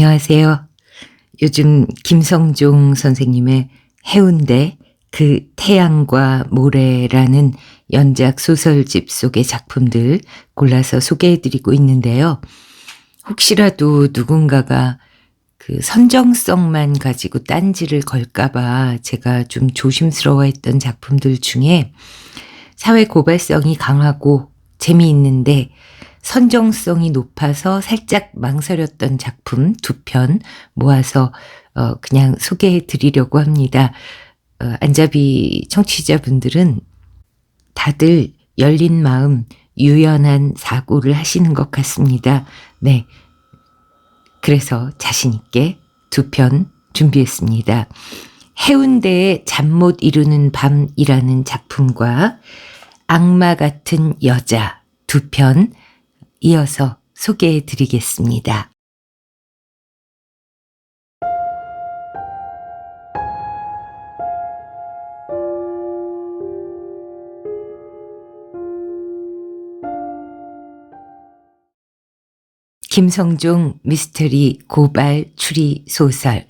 안녕하세요. 요즘 김성종 선생님의 해운대 그 태양과 모래라는 연작 소설집 속의 작품들 골라서 소개해드리고 있는데요. 혹시라도 누군가가 그 선정성만 가지고 딴지를 걸까봐 제가 좀 조심스러워했던 작품들 중에 사회 고발성이 강하고 재미있는데 선정성이 높아서 살짝 망설였던 작품 2편 모아서 그냥 소개해 드리려고 합니다. 안잡이 청취자분들은 다들 열린 마음, 유연한 사고를 하시는 것 같습니다. 네, 그래서 자신 있게 2편 준비했습니다. 해운대의 잠 못 이루는 밤이라는 작품과 악마 같은 여자 2편 이어서 소개해 드리겠습니다. 김성종 미스터리 고발 추리 소설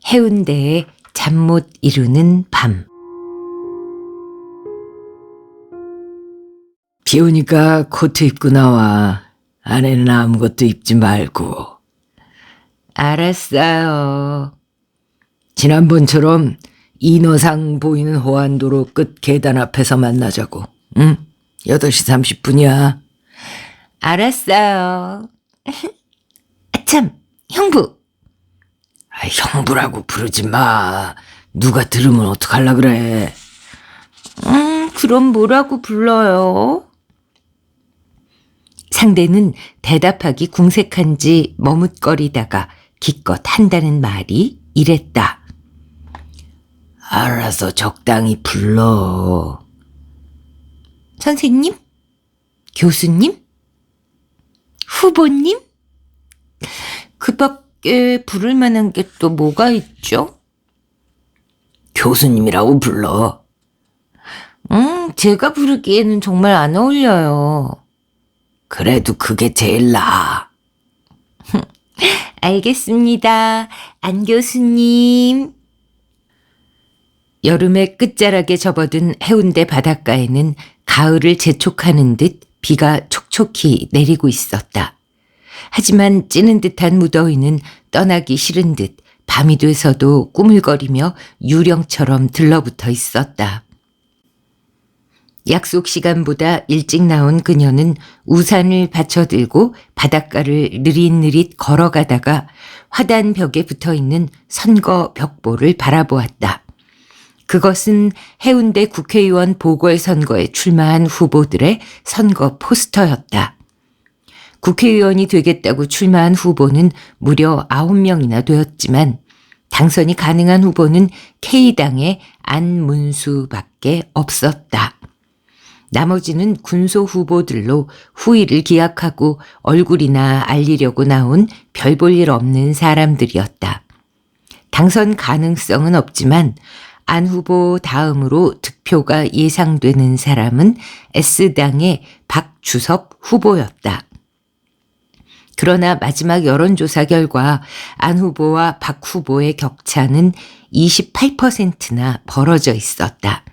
해운대의 잠 못 이루는 밤. 비 오니까 코트 입고 나와. 안에는 아무것도 입지 말고. 알았어요. 지난번처럼 인어상 보이는 호안도로 끝 계단 앞에서 만나자고. 응? 8시 30분이야. 알았어요. 아참, 형부. 형부라고 부르지 마. 누가 들으면 어떡할라 그래. 그럼 뭐라고 불러요? 상대는 대답하기 궁색한지 머뭇거리다가 기껏 한다는 말이 이랬다. 알아서 적당히 불러. 선생님? 교수님? 후보님? 그 밖에 부를 만한 게 또 뭐가 있죠? 교수님이라고 불러. 제가 부르기에는 정말 안 어울려요. 그래도 그게 제일 나아. 알겠습니다. 안 교수님. 여름의 끝자락에 접어든 해운대 바닷가에는 가을을 재촉하는 듯 비가 촉촉히 내리고 있었다. 하지만 찌는 듯한 무더위는 떠나기 싫은 듯 밤이 돼서도 꾸물거리며 유령처럼 들러붙어 있었다. 약속 시간보다 일찍 나온 그녀는 우산을 받쳐들고 바닷가를 느릿느릿 걸어가다가 화단 벽에 붙어있는 선거 벽보를 바라보았다. 그것은 해운대 국회의원 보궐선거에 출마한 후보들의 선거 포스터였다. 국회의원이 되겠다고 출마한 후보는 무려 9명이나 되었지만 당선이 가능한 후보는 K당의 안문수밖에 없었다. 나머지는 군소 후보들로 후위를 기약하고 얼굴이나 알리려고 나온 별 볼 일 없는 사람들이었다. 당선 가능성은 없지만 안 후보 다음으로 득표가 예상되는 사람은 S당의 박주섭 후보였다. 그러나 마지막 여론조사 결과 안 후보와 박 후보의 격차는 28%나 벌어져 있었다.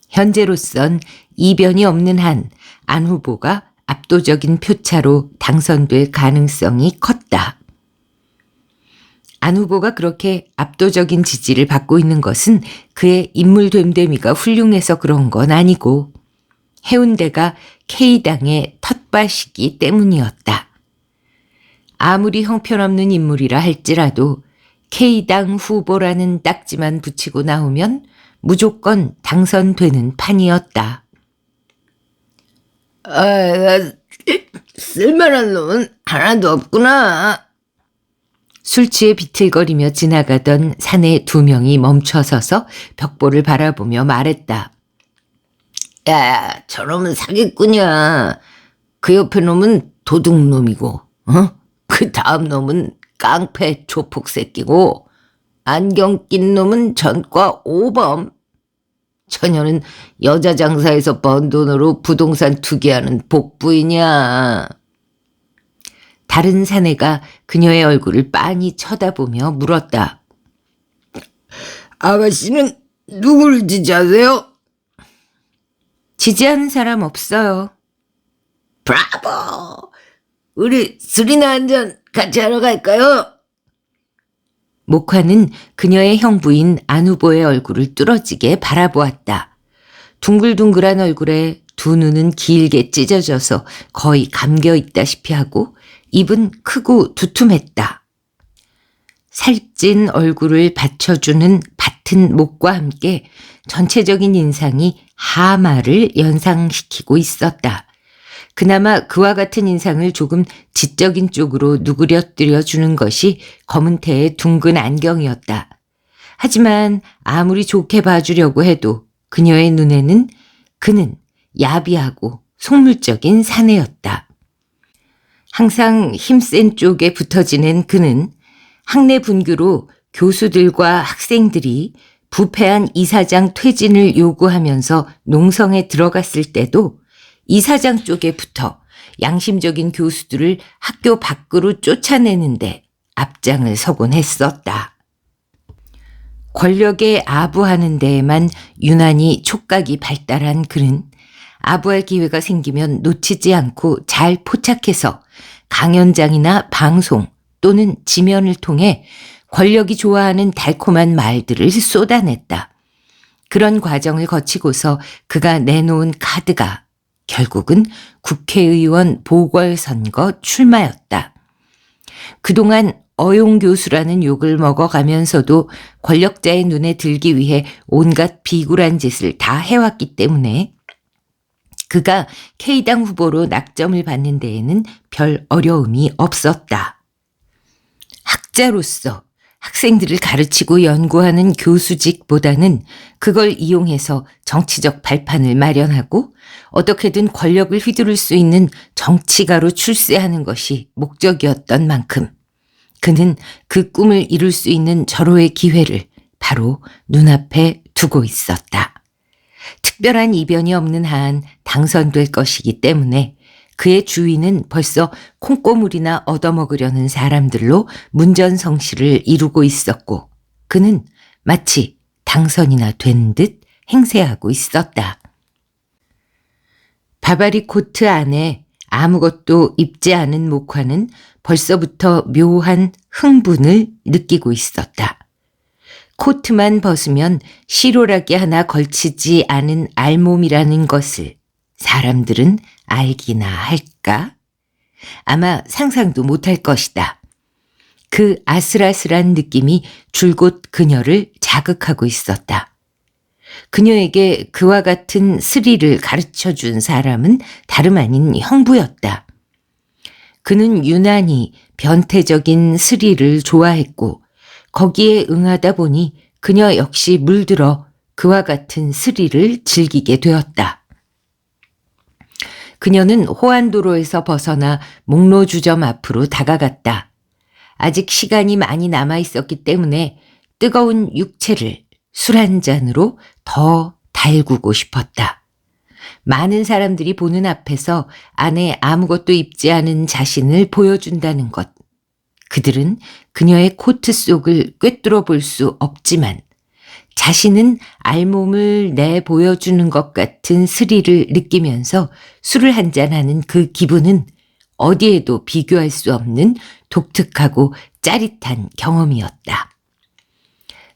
현재로선 이변이 없는 한 안 후보가 압도적인 표차로 당선될 가능성이 컸다. 안 후보가 그렇게 압도적인 지지를 받고 있는 것은 그의 인물 됨됨이가 훌륭해서 그런 건 아니고 해운대가 K당의 텃밭이기 때문이었다. 아무리 형편없는 인물이라 할지라도 K당 후보라는 딱지만 붙이고 나오면 무조건 당선되는 판이었다. 쓸만한 놈은 하나도 없구나. 술 취해 비틀거리며 지나가던 사내 2명이 멈춰서서 벽보를 바라보며 말했다. 야, 저놈은 사기꾼이야. 그 옆에 놈은 도둑놈이고, 그 다음 놈은 깡패 조폭 새끼고, 안경 낀 놈은 전과 5범. 처녀는 여자 장사에서 번 돈으로 부동산 투기하는 복부이냐. 다른 사내가 그녀의 얼굴을 빤히 쳐다보며 물었다. 아가씨는 누굴 지지하세요? 지지하는 사람 없어요. 브라보! 우리 술이나 한잔 같이 하러 갈까요? 목화는 그녀의 형부인 안 후보의 얼굴을 뚫어지게 바라보았다. 둥글둥글한 얼굴에 두 눈은 길게 찢어져서 거의 감겨 있다시피 하고 입은 크고 두툼했다. 살찐 얼굴을 받쳐주는 밭은 목과 함께 전체적인 인상이 하마를 연상시키고 있었다. 그나마 그와 같은 인상을 조금 지적인 쪽으로 누그려뜨려 주는 것이 검은 태의 둥근 안경이었다. 하지만 아무리 좋게 봐주려고 해도 그녀의 눈에는 그는 야비하고 속물적인 사내였다. 항상 힘센 쪽에 붙어 지낸 그는 학내 분규로 교수들과 학생들이 부패한 이사장 퇴진을 요구하면서 농성에 들어갔을 때도 이사장 쪽에 붙어 양심적인 교수들을 학교 밖으로 쫓아내는데 앞장을 서곤 했었다. 권력에 아부하는 데에만 유난히 촉각이 발달한 그는 아부할 기회가 생기면 놓치지 않고 잘 포착해서 강연장이나 방송 또는 지면을 통해 권력이 좋아하는 달콤한 말들을 쏟아냈다. 그런 과정을 거치고서 그가 내놓은 카드가 결국은 국회의원 보궐선거 출마였다. 그동안 어용교수라는 욕을 먹어가면서도 권력자의 눈에 들기 위해 온갖 비굴한 짓을 다 해왔기 때문에 그가 K당 후보로 낙점을 받는 데에는 별 어려움이 없었다. 학자로서 학생들을 가르치고 연구하는 교수직보다는 그걸 이용해서 정치적 발판을 마련하고 어떻게든 권력을 휘두를 수 있는 정치가로 출세하는 것이 목적이었던 만큼 그는 그 꿈을 이룰 수 있는 절호의 기회를 바로 눈앞에 두고 있었다. 특별한 이변이 없는 한 당선될 것이기 때문에 그의 주위는 벌써 콩고물이나 얻어먹으려는 사람들로 문전성시를 이루고 있었고 그는 마치 당선이나 된 듯 행세하고 있었다. 바바리 코트 안에 아무것도 입지 않은 목화는 벌써부터 묘한 흥분을 느끼고 있었다. 코트만 벗으면 시로라기 하나 걸치지 않은 알몸이라는 것을 사람들은 알기나 할까? 아마 상상도 못할 것이다. 그 아슬아슬한 느낌이 줄곧 그녀를 자극하고 있었다. 그녀에게 그와 같은 스릴을 가르쳐준 사람은 다름 아닌 형부였다. 그는 유난히 변태적인 스릴을 좋아했고 거기에 응하다 보니 그녀 역시 물들어 그와 같은 스릴을 즐기게 되었다. 그녀는 호안도로에서 벗어나 목로주점 앞으로 다가갔다. 아직 시간이 많이 남아 있었기 때문에 뜨거운 육체를 술 한 잔으로 더 달구고 싶었다. 많은 사람들이 보는 앞에서 안에 아무것도 입지 않은 자신을 보여준다는 것. 그들은 그녀의 코트 속을 꿰뚫어 볼 수 없지만 자신은 알몸을 내보여주는 것 같은 스릴을 느끼면서 술을 한잔하는 그 기분은 어디에도 비교할 수 없는 독특하고 짜릿한 경험이었다.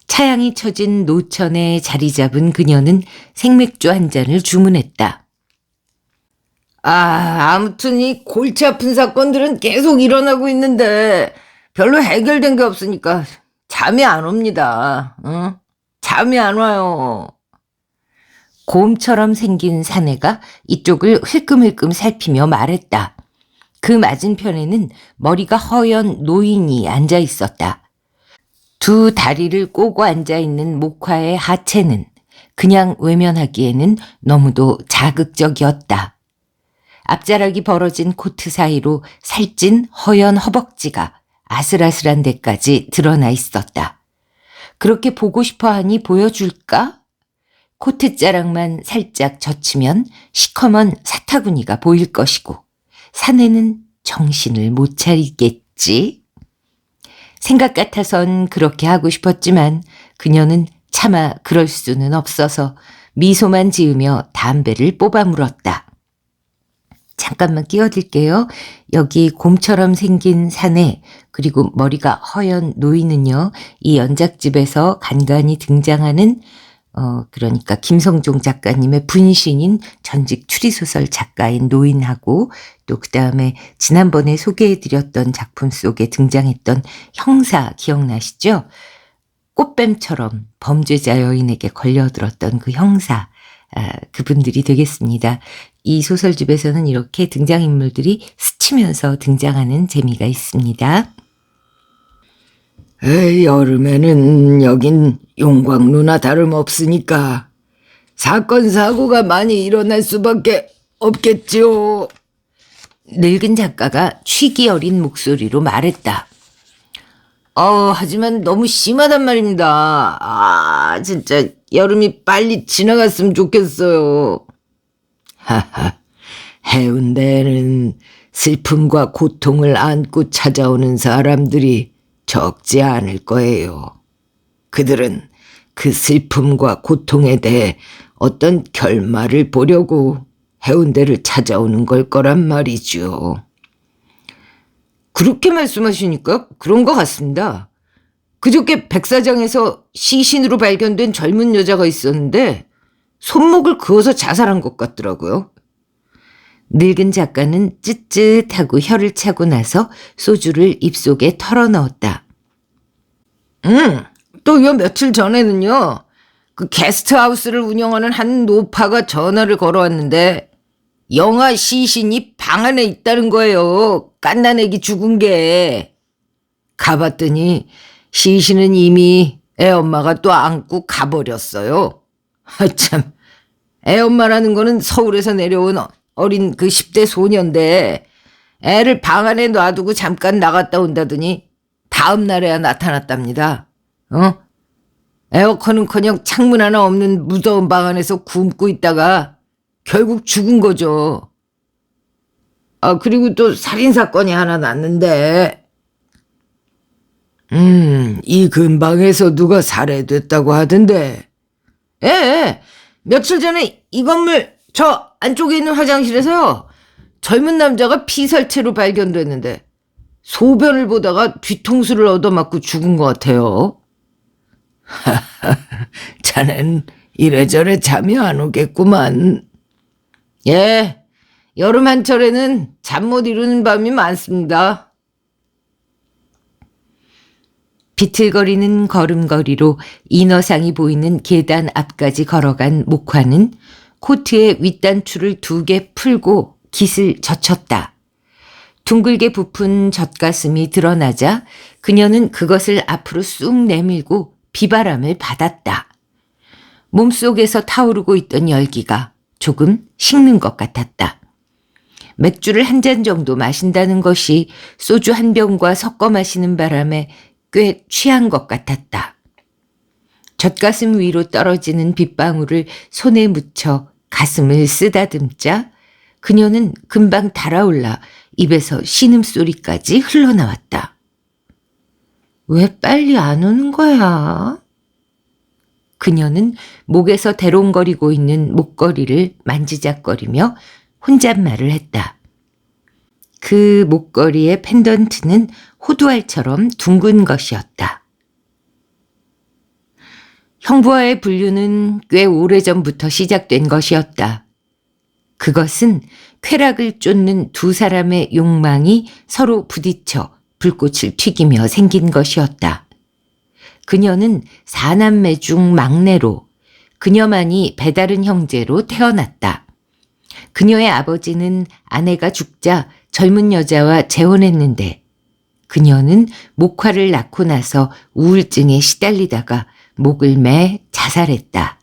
차양이 쳐진 노천에 자리 잡은 그녀는 생맥주 한 잔을 주문했다. 아무튼 이 골치 아픈 사건들은 계속 일어나고 있는데 별로 해결된 게 없으니까 잠이 안 옵니다. 응? 잠이 안 와요. 곰처럼 생긴 사내가 이쪽을 흘끔흘끔 살피며 말했다. 그 맞은편에는 머리가 허연 노인이 앉아 있었다. 두 다리를 꼬고 앉아있는 목화의 하체는 그냥 외면하기에는 너무도 자극적이었다. 앞자락이 벌어진 코트 사이로 살찐 허연 허벅지가 아슬아슬한 데까지 드러나 있었다. 그렇게 보고 싶어 하니 보여줄까? 코트 자락만 살짝 젖히면 시커먼 사타구니가 보일 것이고 사내는 정신을 못 차리겠지? 생각 같아선 그렇게 하고 싶었지만 그녀는 차마 그럴 수는 없어서 미소만 지으며 담배를 뽑아 물었다. 잠깐만 끼어들게요. 여기 곰처럼 생긴 사내 그리고 머리가 허연 노인은요. 이 연작집에서 간간히 등장하는 그러니까 김성종 작가님의 분신인 전직 추리소설 작가인 노인하고 또 그다음에 지난번에 소개해드렸던 작품 속에 등장했던 형사 기억나시죠? 꽃뱀처럼 범죄자 여인에게 걸려들었던 그 형사 그분들이 되겠습니다. 이 소설집에서는 이렇게 등장인물들이 스치면서 등장하는 재미가 있습니다. 여름에는 여긴 용광로나 다름없으니까 사건 사고가 많이 일어날 수밖에 없겠지요. 늙은 작가가 취기 어린 목소리로 말했다. 하지만 너무 심하단 말입니다. 진짜 여름이 빨리 지나갔으면 좋겠어요. 하하, 해운대에는 슬픔과 고통을 안고 찾아오는 사람들이 적지 않을 거예요. 그들은 그 슬픔과 고통에 대해 어떤 결말을 보려고 해운대를 찾아오는 걸 거란 말이죠. 그렇게 말씀하시니까 그런 것 같습니다. 그저께 백사장에서 시신으로 발견된 젊은 여자가 있었는데 손목을 그어서 자살한 것 같더라고요. 늙은 작가는 쯧쯧하고 혀를 차고 나서 소주를 입속에 털어넣었다. 또 요 며칠 전에는요. 그 게스트하우스를 운영하는 한 노파가 전화를 걸어왔는데 영아 시신이 방 안에 있다는 거예요. 갓난애기 죽은 게. 가봤더니 시신은 이미 애엄마가 또 안고 가버렸어요. 참, 애엄마라는 거는 서울에서 내려온 어린 그 10대 소년데 애를 방 안에 놔두고 잠깐 나갔다 온다더니 다음 날에야 나타났답니다. 에어컨은커녕 창문 하나 없는 무더운 방 안에서 굶고 있다가 결국 죽은 거죠. 그리고 또 살인사건이 하나 났는데 이 근방에서 누가 살해됐다고 하던데. 예, 며칠 전에 이 건물 저 안쪽에 있는 화장실에서요. 젊은 남자가 피살체로 발견됐는데 소변을 보다가 뒤통수를 얻어맞고 죽은 것 같아요. 자넨 이래저래 잠이 안 오겠구만. 예, 여름 한철에는 잠 못 이루는 밤이 많습니다. 비틀거리는 걸음걸이로 인어상이 보이는 계단 앞까지 걸어간 목화는 코트의 윗단추를 2개 풀고 깃을 젖혔다. 둥글게 부푼 젖가슴이 드러나자 그녀는 그것을 앞으로 쑥 내밀고 비바람을 받았다. 몸속에서 타오르고 있던 열기가 조금 식는 것 같았다. 맥주를 한 잔 정도 마신다는 것이 소주 한 병과 섞어 마시는 바람에 꽤 취한 것 같았다. 젖가슴 위로 떨어지는 빗방울을 손에 묻혀 가슴을 쓰다듬자 그녀는 금방 달아올라 입에서 신음소리까지 흘러나왔다. 왜 빨리 안 오는 거야? 그녀는 목에서 대롱거리고 있는 목걸이를 만지작거리며 혼잣말을 했다. 그 목걸이의 펜던트는 호두알처럼 둥근 것이었다. 형부와의 분류는 꽤 오래전부터 시작된 것이었다. 그것은 쾌락을 쫓는 두 사람의 욕망이 서로 부딪혀 불꽃을 튀기며 생긴 것이었다. 그녀는 4남매 중 막내로 그녀만이 배다른 형제로 태어났다. 그녀의 아버지는 아내가 죽자 젊은 여자와 재혼했는데 그녀는 목화를 낳고 나서 우울증에 시달리다가 목을 매 자살했다.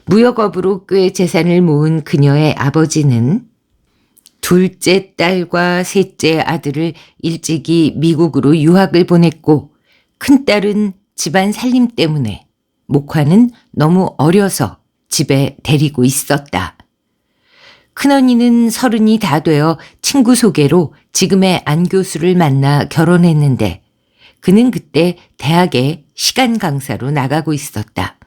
무역업으로 꽤 재산을 모은 그녀의 아버지는 둘째 딸과 셋째 아들을 일찍이 미국으로 유학을 보냈고 큰딸은 집안 살림 때문에 목화는 너무 어려서 집에 데리고 있었다. 큰언니는 30이 다 되어 친구 소개로 지금의 안 교수를 만나 결혼했는데 그는 그때 대학에 시간 강사로 나가고 있었다.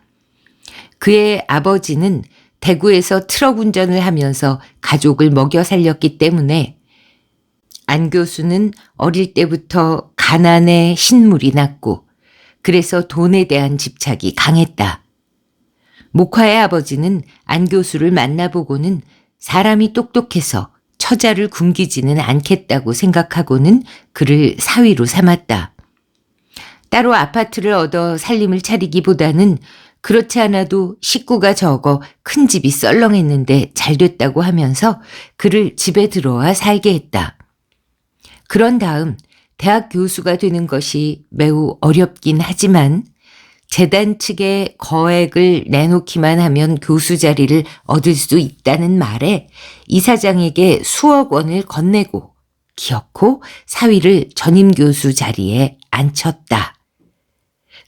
그의 아버지는 대구에서 트럭 운전을 하면서 가족을 먹여 살렸기 때문에 안 교수는 어릴 때부터 가난에 신물이 났고 그래서 돈에 대한 집착이 강했다. 목화의 아버지는 안 교수를 만나보고는 사람이 똑똑해서 처자를 굶기지는 않겠다고 생각하고는 그를 사위로 삼았다. 따로 아파트를 얻어 살림을 차리기보다는 그렇지 않아도 식구가 적어 큰 집이 썰렁했는데 잘 됐다고 하면서 그를 집에 들어와 살게 했다. 그런 다음 대학 교수가 되는 것이 매우 어렵긴 하지만 재단 측에 거액을 내놓기만 하면 교수 자리를 얻을 수 있다는 말에 이사장에게 수억 원을 건네고 기어코 사위를 전임 교수 자리에 앉혔다.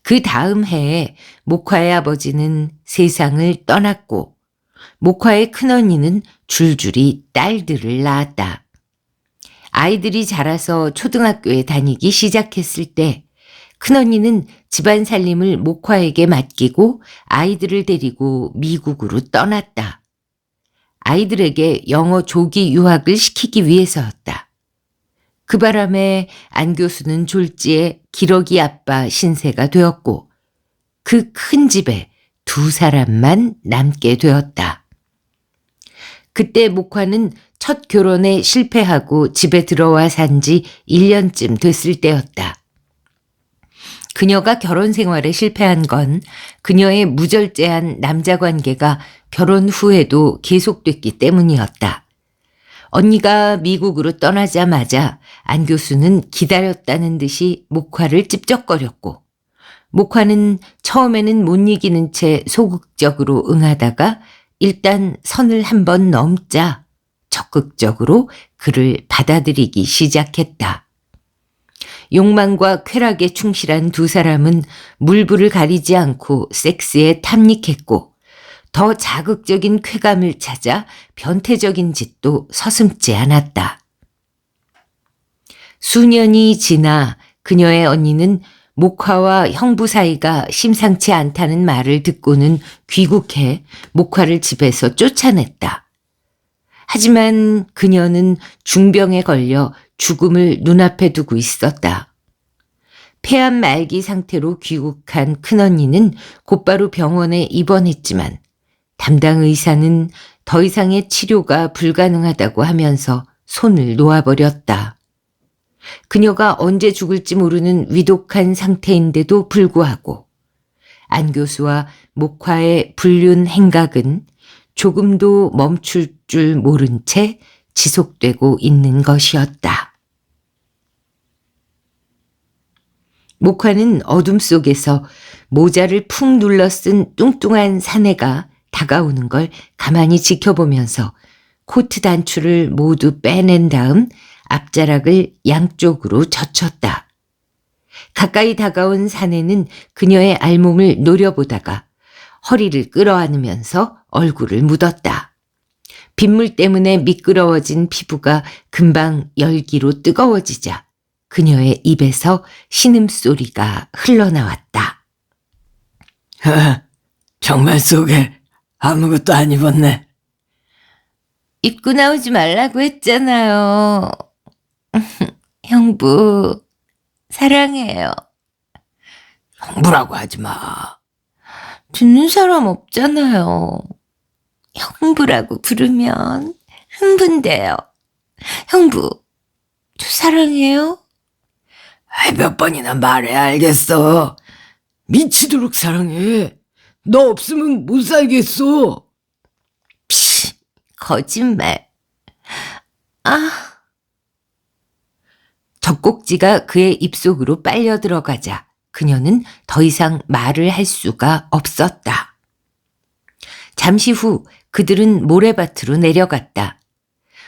그 다음 해에 목화의 아버지는 세상을 떠났고 목화의 큰언니는 줄줄이 딸들을 낳았다. 아이들이 자라서 초등학교에 다니기 시작했을 때 큰언니는 집안 살림을 목화에게 맡기고 아이들을 데리고 미국으로 떠났다. 아이들에게 영어 조기 유학을 시키기 위해서였다. 그 바람에 안 교수는 졸지에 기러기 아빠 신세가 되었고 그 큰 집에 2사람만 남게 되었다. 그때 목화는 첫 결혼에 실패하고 집에 들어와 산 지 1년쯤 됐을 때였다. 그녀가 결혼 생활에 실패한 건 그녀의 무절제한 남자 관계가 결혼 후에도 계속됐기 때문이었다. 언니가 미국으로 떠나자마자 안 교수는 기다렸다는 듯이 목화를 찝쩍거렸고 목화는 처음에는 못 이기는 채 소극적으로 응하다가 일단 선을 한번 넘자 적극적으로 그를 받아들이기 시작했다. 욕망과 쾌락에 충실한 2사람은 물불을 가리지 않고 섹스에 탐닉했고 더 자극적인 쾌감을 찾아 변태적인 짓도 서슴지 않았다. 수년이 지나 그녀의 언니는 목화와 형부 사이가 심상치 않다는 말을 듣고는 귀국해 목화를 집에서 쫓아냈다. 하지만 그녀는 중병에 걸려 죽음을 눈앞에 두고 있었다. 폐암 말기 상태로 귀국한 큰언니는 곧바로 병원에 입원했지만 담당 의사는 더 이상의 치료가 불가능하다고 하면서 손을 놓아버렸다. 그녀가 언제 죽을지 모르는 위독한 상태인데도 불구하고 안 교수와 목화의 불륜 행각은 조금도 멈출 줄 모른 채 지속되고 있는 것이었다. 목화는 어둠 속에서 모자를 푹 눌러 쓴 뚱뚱한 사내가 다가오는 걸 가만히 지켜보면서 코트 단추를 모두 빼낸 다음 앞자락을 양쪽으로 젖혔다. 가까이 다가온 사내는 그녀의 알몸을 노려보다가 허리를 끌어안으면서 얼굴을 묻었다. 빗물 때문에 미끄러워진 피부가 금방 열기로 뜨거워지자 그녀의 입에서 신음소리가 흘러나왔다. 정말 속에 아무것도 안 입었네. 입고 나오지 말라고 했잖아요. 형부, 사랑해요. 형부라고 하지 마. 듣는 사람 없잖아요. 형부라고 부르면 흥분돼요. 형부, 저 사랑해요? 몇 번이나 말해야 알겠어. 미치도록 사랑해. 너 없으면 못 살겠어. 피, 거짓말. 아. 젖꼭지가 그의 입속으로 빨려 들어가자 그녀는 더 이상 말을 할 수가 없었다. 잠시 후 그들은 모래밭으로 내려갔다.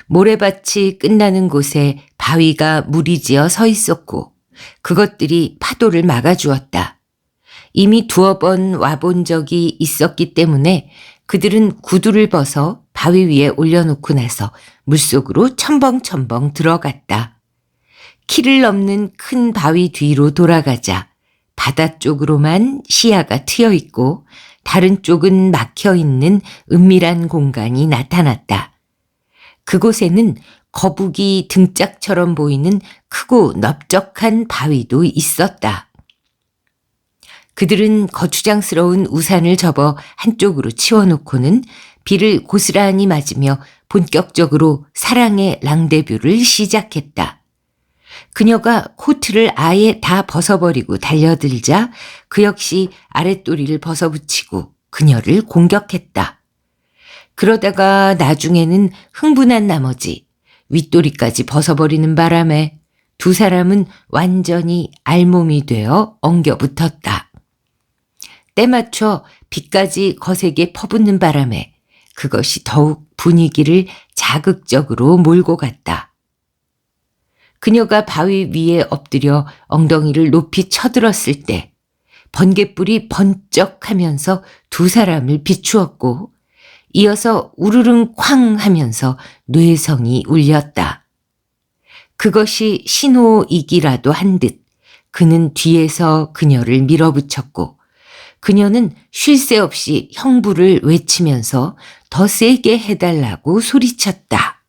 모래밭이 끝나는 곳에 바위가 무리지어 서 있었고 그것들이 파도를 막아주었다. 이미 2번 와본 적이 있었기 때문에 그들은 구두를 벗어 바위 위에 올려놓고 나서 물속으로 첨벙첨벙 들어갔다. 키를 넘는 큰 바위 뒤로 돌아가자 바다 쪽으로만 시야가 트여 있고 다른 쪽은 막혀 있는 은밀한 공간이 나타났다. 그곳에는 거북이 등짝처럼 보이는 크고 넓적한 바위도 있었다. 그들은 거추장스러운 우산을 접어 한쪽으로 치워놓고는 비를 고스란히 맞으며 본격적으로 사랑의 랑데뷰를 시작했다. 그녀가 코트를 아예 다 벗어버리고 달려들자 그 역시 아랫도리를 벗어붙이고 그녀를 공격했다. 그러다가 나중에는 흥분한 나머지 윗도리까지 벗어버리는 바람에 두 사람은 완전히 알몸이 되어 엉겨붙었다. 때맞춰 비까지 거세게 퍼붓는 바람에 그것이 더욱 분위기를 자극적으로 몰고 갔다. 그녀가 바위 위에 엎드려 엉덩이를 높이 쳐들었을 때 번갯불이 번쩍하면서 두 사람을 비추었고 이어서 우르릉 쾅 하면서 뇌성이 울렸다. 그것이 신호이기라도 한 듯 그는 뒤에서 그녀를 밀어붙였고 그녀는 쉴 새 없이 형부를 외치면서 더 세게 해달라고 소리쳤다.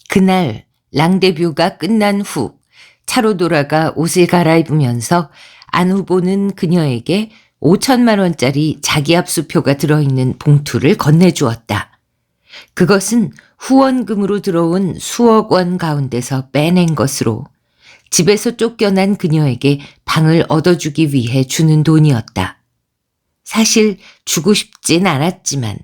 그날 랑데뷰가 끝난 후 차로 돌아가 옷을 갈아입으면서 안 후보는 그녀에게 5천만 원짜리 자기압수표가 들어있는 봉투를 건네주었다. 그것은 후원금으로 들어온 수억 원 가운데서 빼낸 것으로 집에서 쫓겨난 그녀에게 방을 얻어주기 위해 주는 돈이었다. 사실 주고 싶진 않았지만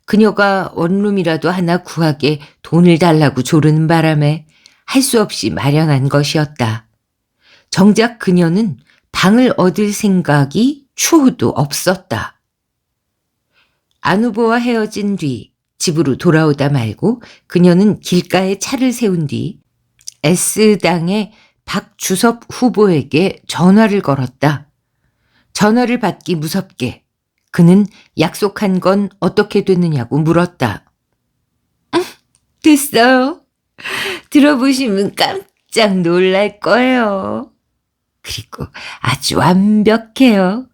그녀가 원룸이라도 하나 구하게 돈을 달라고 조르는 바람에 할 수 없이 마련한 것이었다. 정작 그녀는 방을 얻을 생각이 추호도 없었다. 안 후보와 헤어진 뒤 집으로 돌아오다 말고 그녀는 길가에 차를 세운 뒤 S당의 박주섭 후보에게 전화를 걸었다. 전화를 받기 무섭게 그는 약속한 건 어떻게 됐느냐고 물었다. 됐어요. 들어보시면 깜짝 놀랄 거예요. 그리고 아주 완벽해요.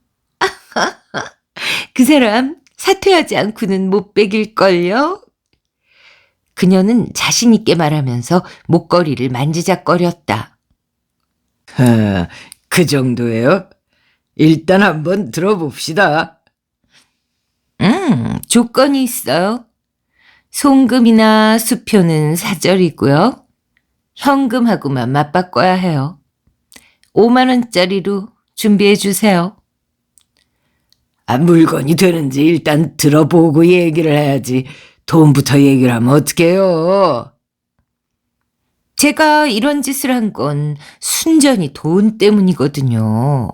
그 사람 사퇴하지 않고는 못 베길걸요? 그녀는 자신 있게 말하면서 목걸이를 만지작거렸다. 그 정도예요? 일단 한번 들어봅시다. 조건이 있어요. 송금이나 수표는 사절이고요. 현금하고만 맞바꿔야 해요. 5만 원짜리로 준비해 주세요. 물건이 되는지 일단 들어보고 얘기를 해야지. 돈부터 얘기를 하면 어떡해요? 제가 이런 짓을 한 건 순전히 돈 때문이거든요.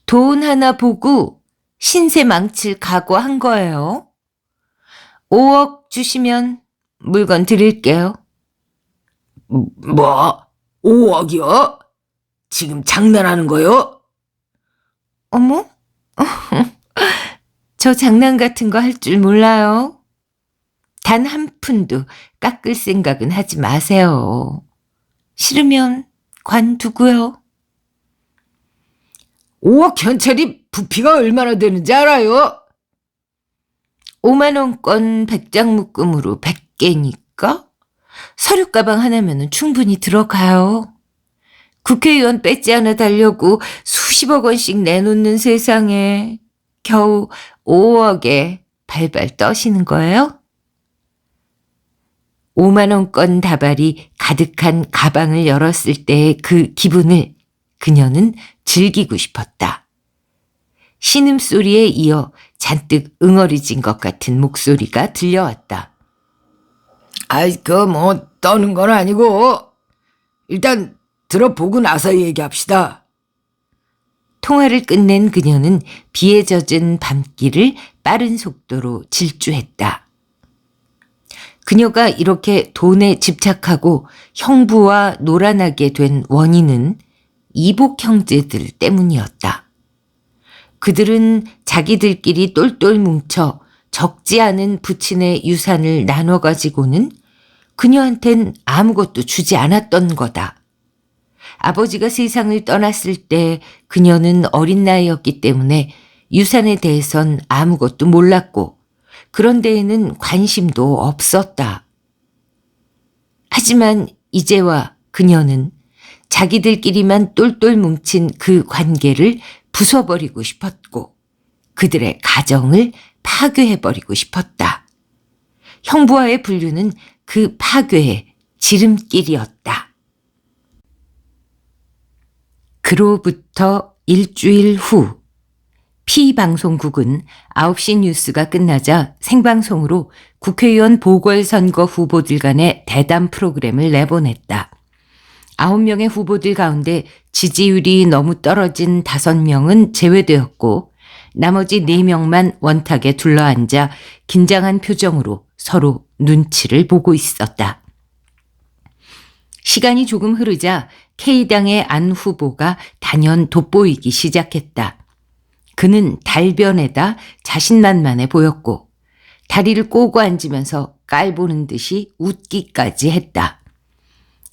돈 하나 보고 신세 망칠 각오한 거예요. 5억 주시면 물건 드릴게요. 뭐? 5억이요? 지금 장난하는 거요? 어머? 저 장난 같은 거 할 줄 몰라요. 단 한 푼도 깎을 생각은 하지 마세요. 싫으면 관두고요. 5억 현찰이 부피가 얼마나 되는지 알아요? 5만 원권 100장 묶음으로 100개니까 서류 가방 하나면 충분히 들어가요. 국회의원 배지 하나 달려고 수십억 원씩 내놓는 세상에 겨우 5억에 발발 떠시는 거예요? 5만 원권 다발이 가득한 가방을 열었을 때의 그 기분을 그녀는 즐기고 싶었다. 신음소리에 이어 잔뜩 응어리진 것 같은 목소리가 들려왔다. 떠는 건 아니고 일단 들어보고 나서 얘기합시다. 통화를 끝낸 그녀는 비에 젖은 밤길을 빠른 속도로 질주했다. 그녀가 이렇게 돈에 집착하고 형부와 놀아나게 된 원인은 이복 형제들 때문이었다. 그들은 자기들끼리 똘똘 뭉쳐 적지 않은 부친의 유산을 나눠 가지고는 그녀한텐 아무것도 주지 않았던 거다. 아버지가 세상을 떠났을 때 그녀는 어린 나이였기 때문에 유산에 대해선 아무것도 몰랐고 그런 데에는 관심도 없었다. 하지만 이제와 그녀는 자기들끼리만 똘똘 뭉친 그 관계를 부숴버리고 싶었고 그들의 가정을 파괴해버리고 싶었다. 형부와의 분류는 그 파괴의 지름길이었다. 그로부터 일주일 후 P방송국은 9시 뉴스가 끝나자 생방송으로 국회의원 보궐선거 후보들 간의 대담 프로그램을 내보냈다. 9명의 후보들 가운데 지지율이 너무 떨어진 5명은 제외되었고 나머지 4명만 원탁에 둘러앉아 긴장한 표정으로 서로 눈치를 보고 있었다. 시간이 조금 흐르자 K당의 안 후보가 단연 돋보이기 시작했다. 그는 달변에다 자신만만해 보였고 다리를 꼬고 앉으면서 깔보는 듯이 웃기까지 했다.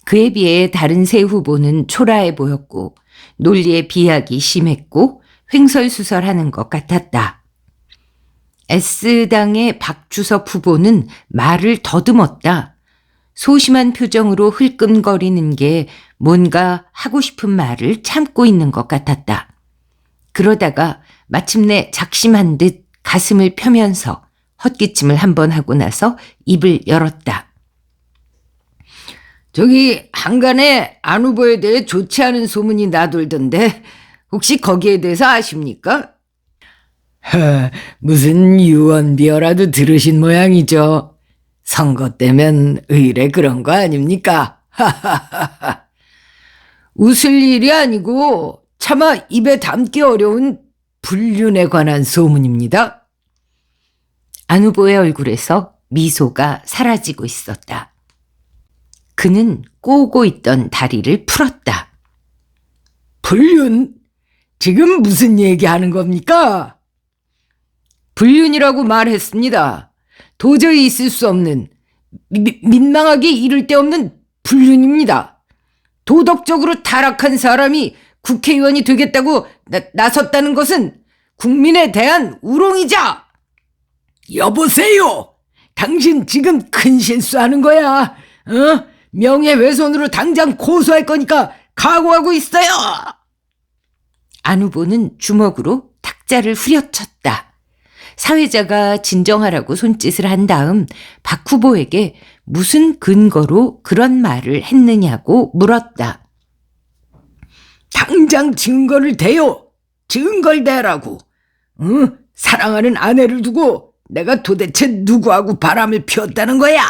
그에 비해 다른 세 후보는 초라해 보였고 논리에 비약이 심했고 횡설수설하는 것 같았다. S당의 박주섭 후보는 말을 더듬었다. 소심한 표정으로 흘끔거리는 게 뭔가 하고 싶은 말을 참고 있는 것 같았다. 그러다가 마침내 작심한 듯 가슴을 펴면서 헛기침을 한번 하고 나서 입을 열었다. 저기 한간에 안 후보에 대해 좋지 않은 소문이 나돌던데 혹시 거기에 대해서 아십니까? 무슨 유언비어라도 들으신 모양이죠. 선거 때면 의례 그런 거 아닙니까? 웃을 일이 아니고 차마 입에 담기 어려운 불륜에 관한 소문입니다. 안 후보의 얼굴에서 미소가 사라지고 있었다. 그는 꼬고 있던 다리를 풀었다. 불륜? 지금 무슨 얘기하는 겁니까? 불륜이라고 말했습니다. 도저히 있을 수 없는, 민망하기 이를 데 없는 불륜입니다. 도덕적으로 타락한 사람이 국회의원이 되겠다고 나섰다는 것은 국민에 대한 우롱이자. 여보세요. 당신 지금 큰 실수하는 거야. 명예훼손으로 당장 고소할 거니까 각오하고 있어요. 안 후보는 주먹으로 탁자를 후려쳤다. 사회자가 진정하라고 손짓을 한 다음 박 후보에게 무슨 근거로 그런 말을 했느냐고 물었다. 당장 증거를 대요. 증거를 대라고. 사랑하는 아내를 두고 내가 도대체 누구하고 바람을 피웠다는 거야?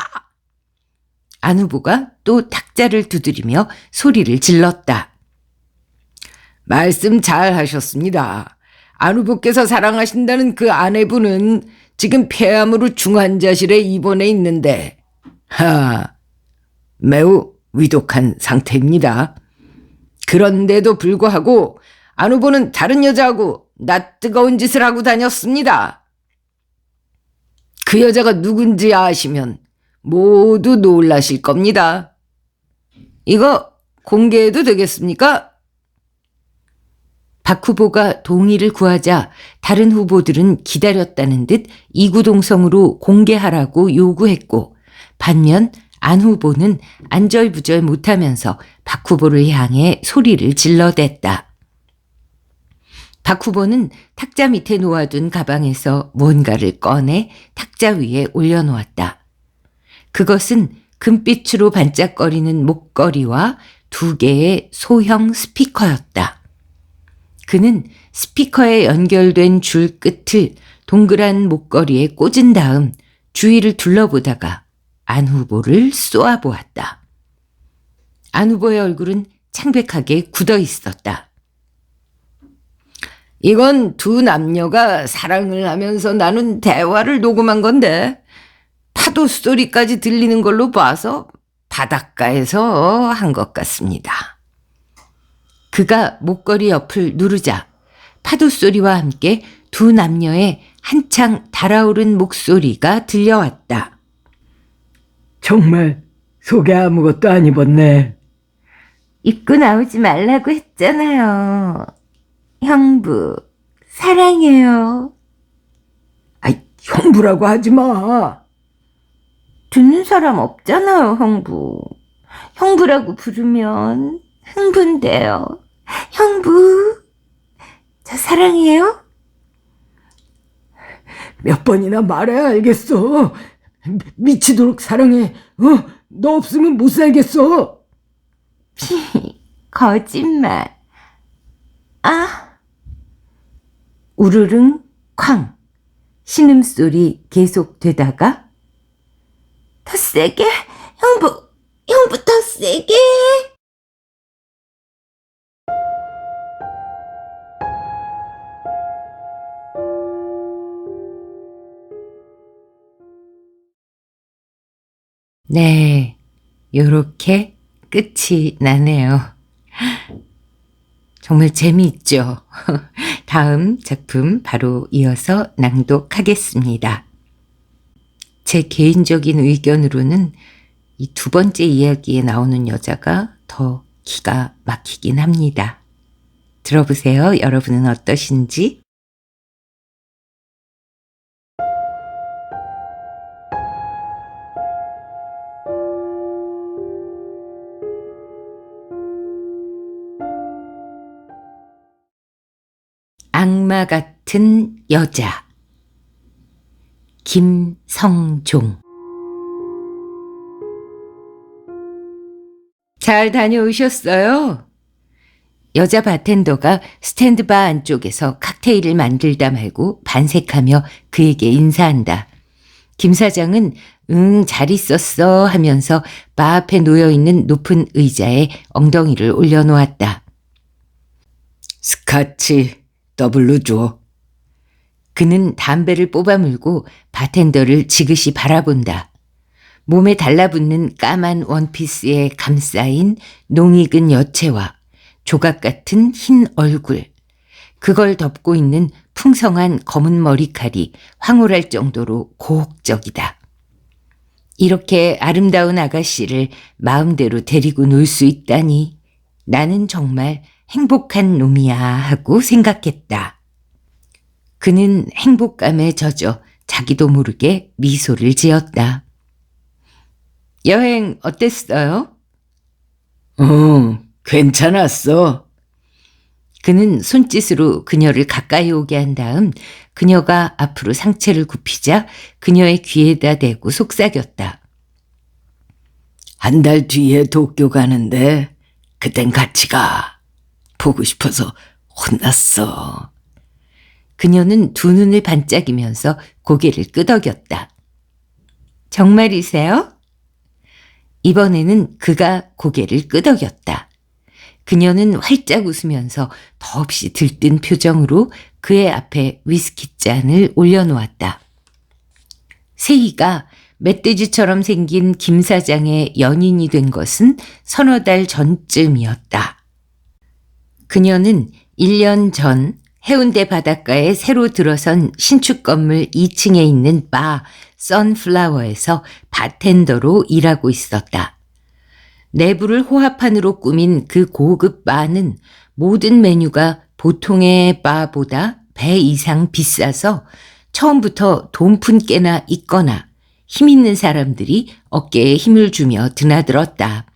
안 후보가 또 탁자를 두드리며 소리를 질렀다. 말씀 잘 하셨습니다. 안 후보께서 사랑하신다는 그 아내분은 지금 폐암으로 중환자실에 입원해 있는데 매우 위독한 상태입니다. 그런데도 불구하고 안 후보는 다른 여자하고 낯뜨거운 짓을 하고 다녔습니다. 그 여자가 누군지 아시면 모두 놀라실 겁니다. 이거 공개해도 되겠습니까? 박 후보가 동의를 구하자 다른 후보들은 기다렸다는 듯 이구동성으로 공개하라고 요구했고 반면 안 후보는 안절부절 못하면서 박 후보를 향해 소리를 질러댔다. 박 후보는 탁자 밑에 놓아둔 가방에서 뭔가를 꺼내 탁자 위에 올려놓았다. 그것은 금빛으로 반짝거리는 목걸이와 2개의 소형 스피커였다. 그는 스피커에 연결된 줄 끝을 동그란 목걸이에 꽂은 다음 주위를 둘러보다가 안 후보를 쏘아보았다. 안 후보의 얼굴은 창백하게 굳어 있었다. 이건 두 남녀가 사랑을 하면서 나눈 대화를 녹음한 건데 파도 소리까지 들리는 걸로 봐서 바닷가에서 한 것 같습니다. 그가 목걸이 옆을 누르자 파도 소리와 함께 두 남녀의 한창 달아오른 목소리가 들려왔다. 정말 속에 아무것도 안 입었네. 입고 나오지 말라고 했잖아요. 형부, 사랑해요. 아이, 형부라고 하지 마. 듣는 사람 없잖아요, 형부. 형부라고 부르면 흥분돼요. 형부, 저 사랑해요? 몇 번이나 말해야 알겠어. 미치도록 사랑해. 너 없으면 못 살겠어. 거짓말. 아. 우르릉 쾅. 신음소리 계속되다가 더 세게? 형부 더 세게? 네, 요렇게 끝이 나네요. 정말 재미있죠? 다음 작품 바로 이어서 낭독하겠습니다. 제 개인적인 의견으로는 이 두 번째 이야기에 나오는 여자가 더 기가 막히긴 합니다. 들어보세요. 여러분은 어떠신지? 악마 같은 여자. 김성종. 잘 다녀오셨어요? 여자 바텐더가 스탠드바 안쪽에서 칵테일을 만들다 말고 반색하며 그에게 인사한다. 김 사장은 응, 잘 있었어 하면서 바 앞에 놓여있는 높은 의자에 엉덩이를 올려놓았다. 스카치 더블로 줘. 그는 담배를 뽑아물고 바텐더를 지그시 바라본다. 몸에 달라붙는 까만 원피스에 감싸인 농익은 여체와 조각 같은 흰 얼굴, 그걸 덮고 있는 풍성한 검은 머리칼이 황홀할 정도로 고혹적이다. 이렇게 아름다운 아가씨를 마음대로 데리고 놀 수 있다니 나는 정말 행복한 놈이야 하고 생각했다. 그는 행복감에 젖어 자기도 모르게 미소를 지었다. 여행 어땠어요? 괜찮았어. 그는 손짓으로 그녀를 가까이 오게 한 다음 그녀가 앞으로 상체를 굽히자 그녀의 귀에다 대고 속삭였다. 한 달 뒤에 도쿄 가는데 그땐 같이 가. 보고 싶어서 혼났어. 그녀는 두 눈을 반짝이면서 고개를 끄덕였다. 정말이세요? 이번에는 그가 고개를 끄덕였다. 그녀는 활짝 웃으면서 더없이 들뜬 표정으로 그의 앞에 위스키 잔을 올려놓았다. 세희가 멧돼지처럼 생긴 김 사장의 연인이 된 것은 서너 달 전쯤이었다. 그녀는 1년 전 해운대 바닷가에 새로 들어선 신축 건물 2층에 있는 바 선플라워에서 바텐더로 일하고 있었다. 내부를 호화판으로 꾸민 그 고급 바는 모든 메뉴가 보통의 바보다 배 이상 비싸서 처음부터 돈푼깨나 있거나 힘 있는 사람들이 어깨에 힘을 주며 드나들었다.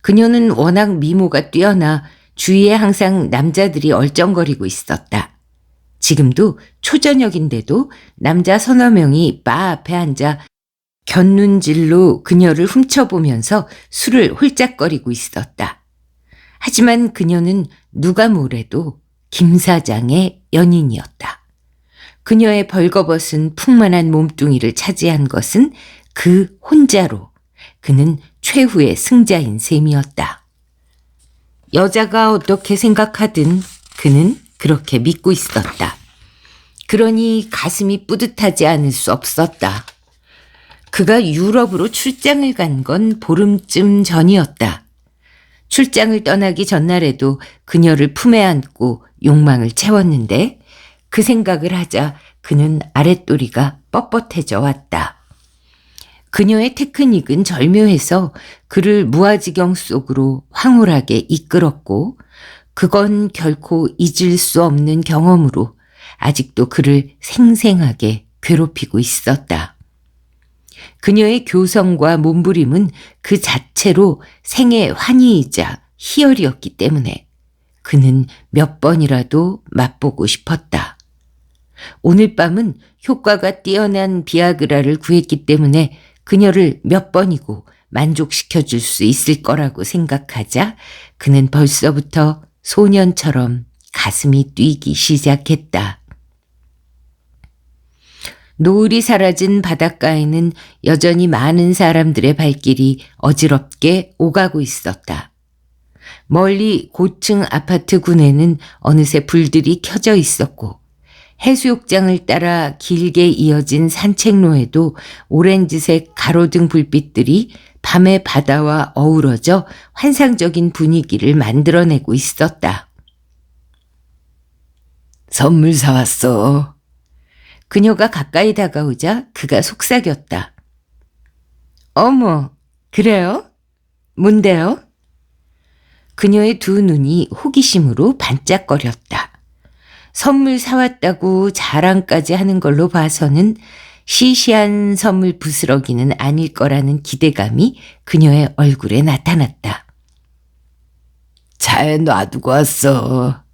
그녀는 워낙 미모가 뛰어나 주위에 항상 남자들이 얼쩡거리고 있었다. 지금도 초저녁인데도 남자 서너 명이 바 앞에 앉아 곁눈질로 그녀를 훔쳐보면서 술을 홀짝거리고 있었다. 하지만 그녀는 누가 뭐래도 김 사장의 연인이었다. 그녀의 벌거벗은 풍만한 몸뚱이를 차지한 것은 그 혼자로 그는 최후의 승자인 셈이었다. 여자가 어떻게 생각하든 그는 그렇게 믿고 있었다. 그러니 가슴이 뿌듯하지 않을 수 없었다. 그가 유럽으로 출장을 간 건 보름쯤 전이었다. 출장을 떠나기 전날에도 그녀를 품에 안고 욕망을 채웠는데 그 생각을 하자 그는 아랫도리가 뻣뻣해져 왔다. 그녀의 테크닉은 절묘해서 그를 무아지경 속으로 황홀하게 이끌었고 그건 결코 잊을 수 없는 경험으로 아직도 그를 생생하게 괴롭히고 있었다. 그녀의 교성과 몸부림은 그 자체로 생의 환희이자 희열이었기 때문에 그는 몇 번이라도 맛보고 싶었다. 오늘 밤은 효과가 뛰어난 비아그라를 구했기 때문에 그녀를 몇 번이고 만족시켜줄 수 있을 거라고 생각하자 그는 벌써부터 소년처럼 가슴이 뛰기 시작했다. 노을이 사라진 바닷가에는 여전히 많은 사람들의 발길이 어지럽게 오가고 있었다. 멀리 고층 아파트 군에는 어느새 불들이 켜져 있었고 해수욕장을 따라 길게 이어진 산책로에도 오렌지색 가로등 불빛들이 밤의 바다와 어우러져 환상적인 분위기를 만들어내고 있었다. 선물 사왔어. 그녀가 가까이 다가오자 그가 속삭였다. 어머, 그래요? 뭔데요? 그녀의 두 눈이 호기심으로 반짝거렸다. 선물 사왔다고 자랑까지 하는 걸로 봐서는 시시한 선물 부스러기는 아닐 거라는 기대감이 그녀의 얼굴에 나타났다. 차에 놔두고 왔어.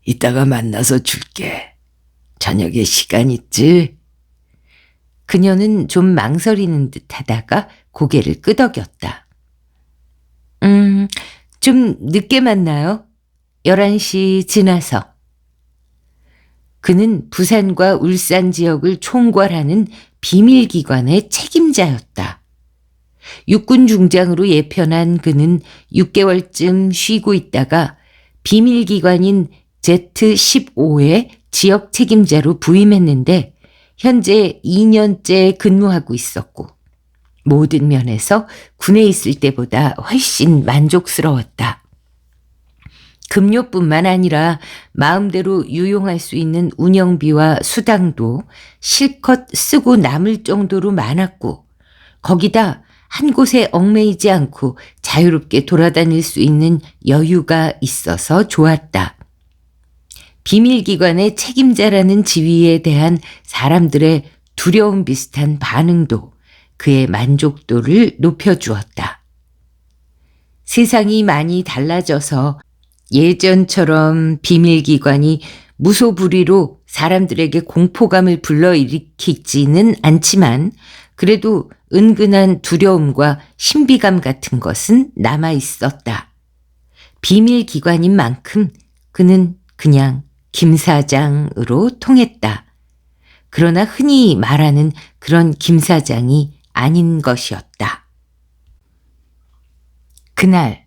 이따가 만나서 줄게. 저녁에 시간 있지? 그녀는 좀 망설이는 듯 하다가 고개를 끄덕였다. 좀 늦게 만나요. 11시 지나서. 그는 부산과 울산 지역을 총괄하는 비밀기관의 책임자였다. 육군 중장으로 예편한 그는 6개월쯤 쉬고 있다가 비밀기관인 Z15의 지역 책임자로 부임했는데 현재 2년째 근무하고 있었고 모든 면에서 군에 있을 때보다 훨씬 만족스러웠다. 급료뿐만 아니라 마음대로 유용할 수 있는 운영비와 수당도 실컷 쓰고 남을 정도로 많았고 거기다 한 곳에 얽매이지 않고 자유롭게 돌아다닐 수 있는 여유가 있어서 좋았다. 비밀기관의 책임자라는 지위에 대한 사람들의 두려움 비슷한 반응도 그의 만족도를 높여주었다. 세상이 많이 달라져서 예전처럼 비밀기관이 무소불위로 사람들에게 공포감을 불러일으키지는 않지만 그래도 은근한 두려움과 신비감 같은 것은 남아 있었다. 비밀기관인 만큼 그는 그냥 김 사장으로 통했다. 그러나 흔히 말하는 그런 김 사장이 아닌 것이었다. 그날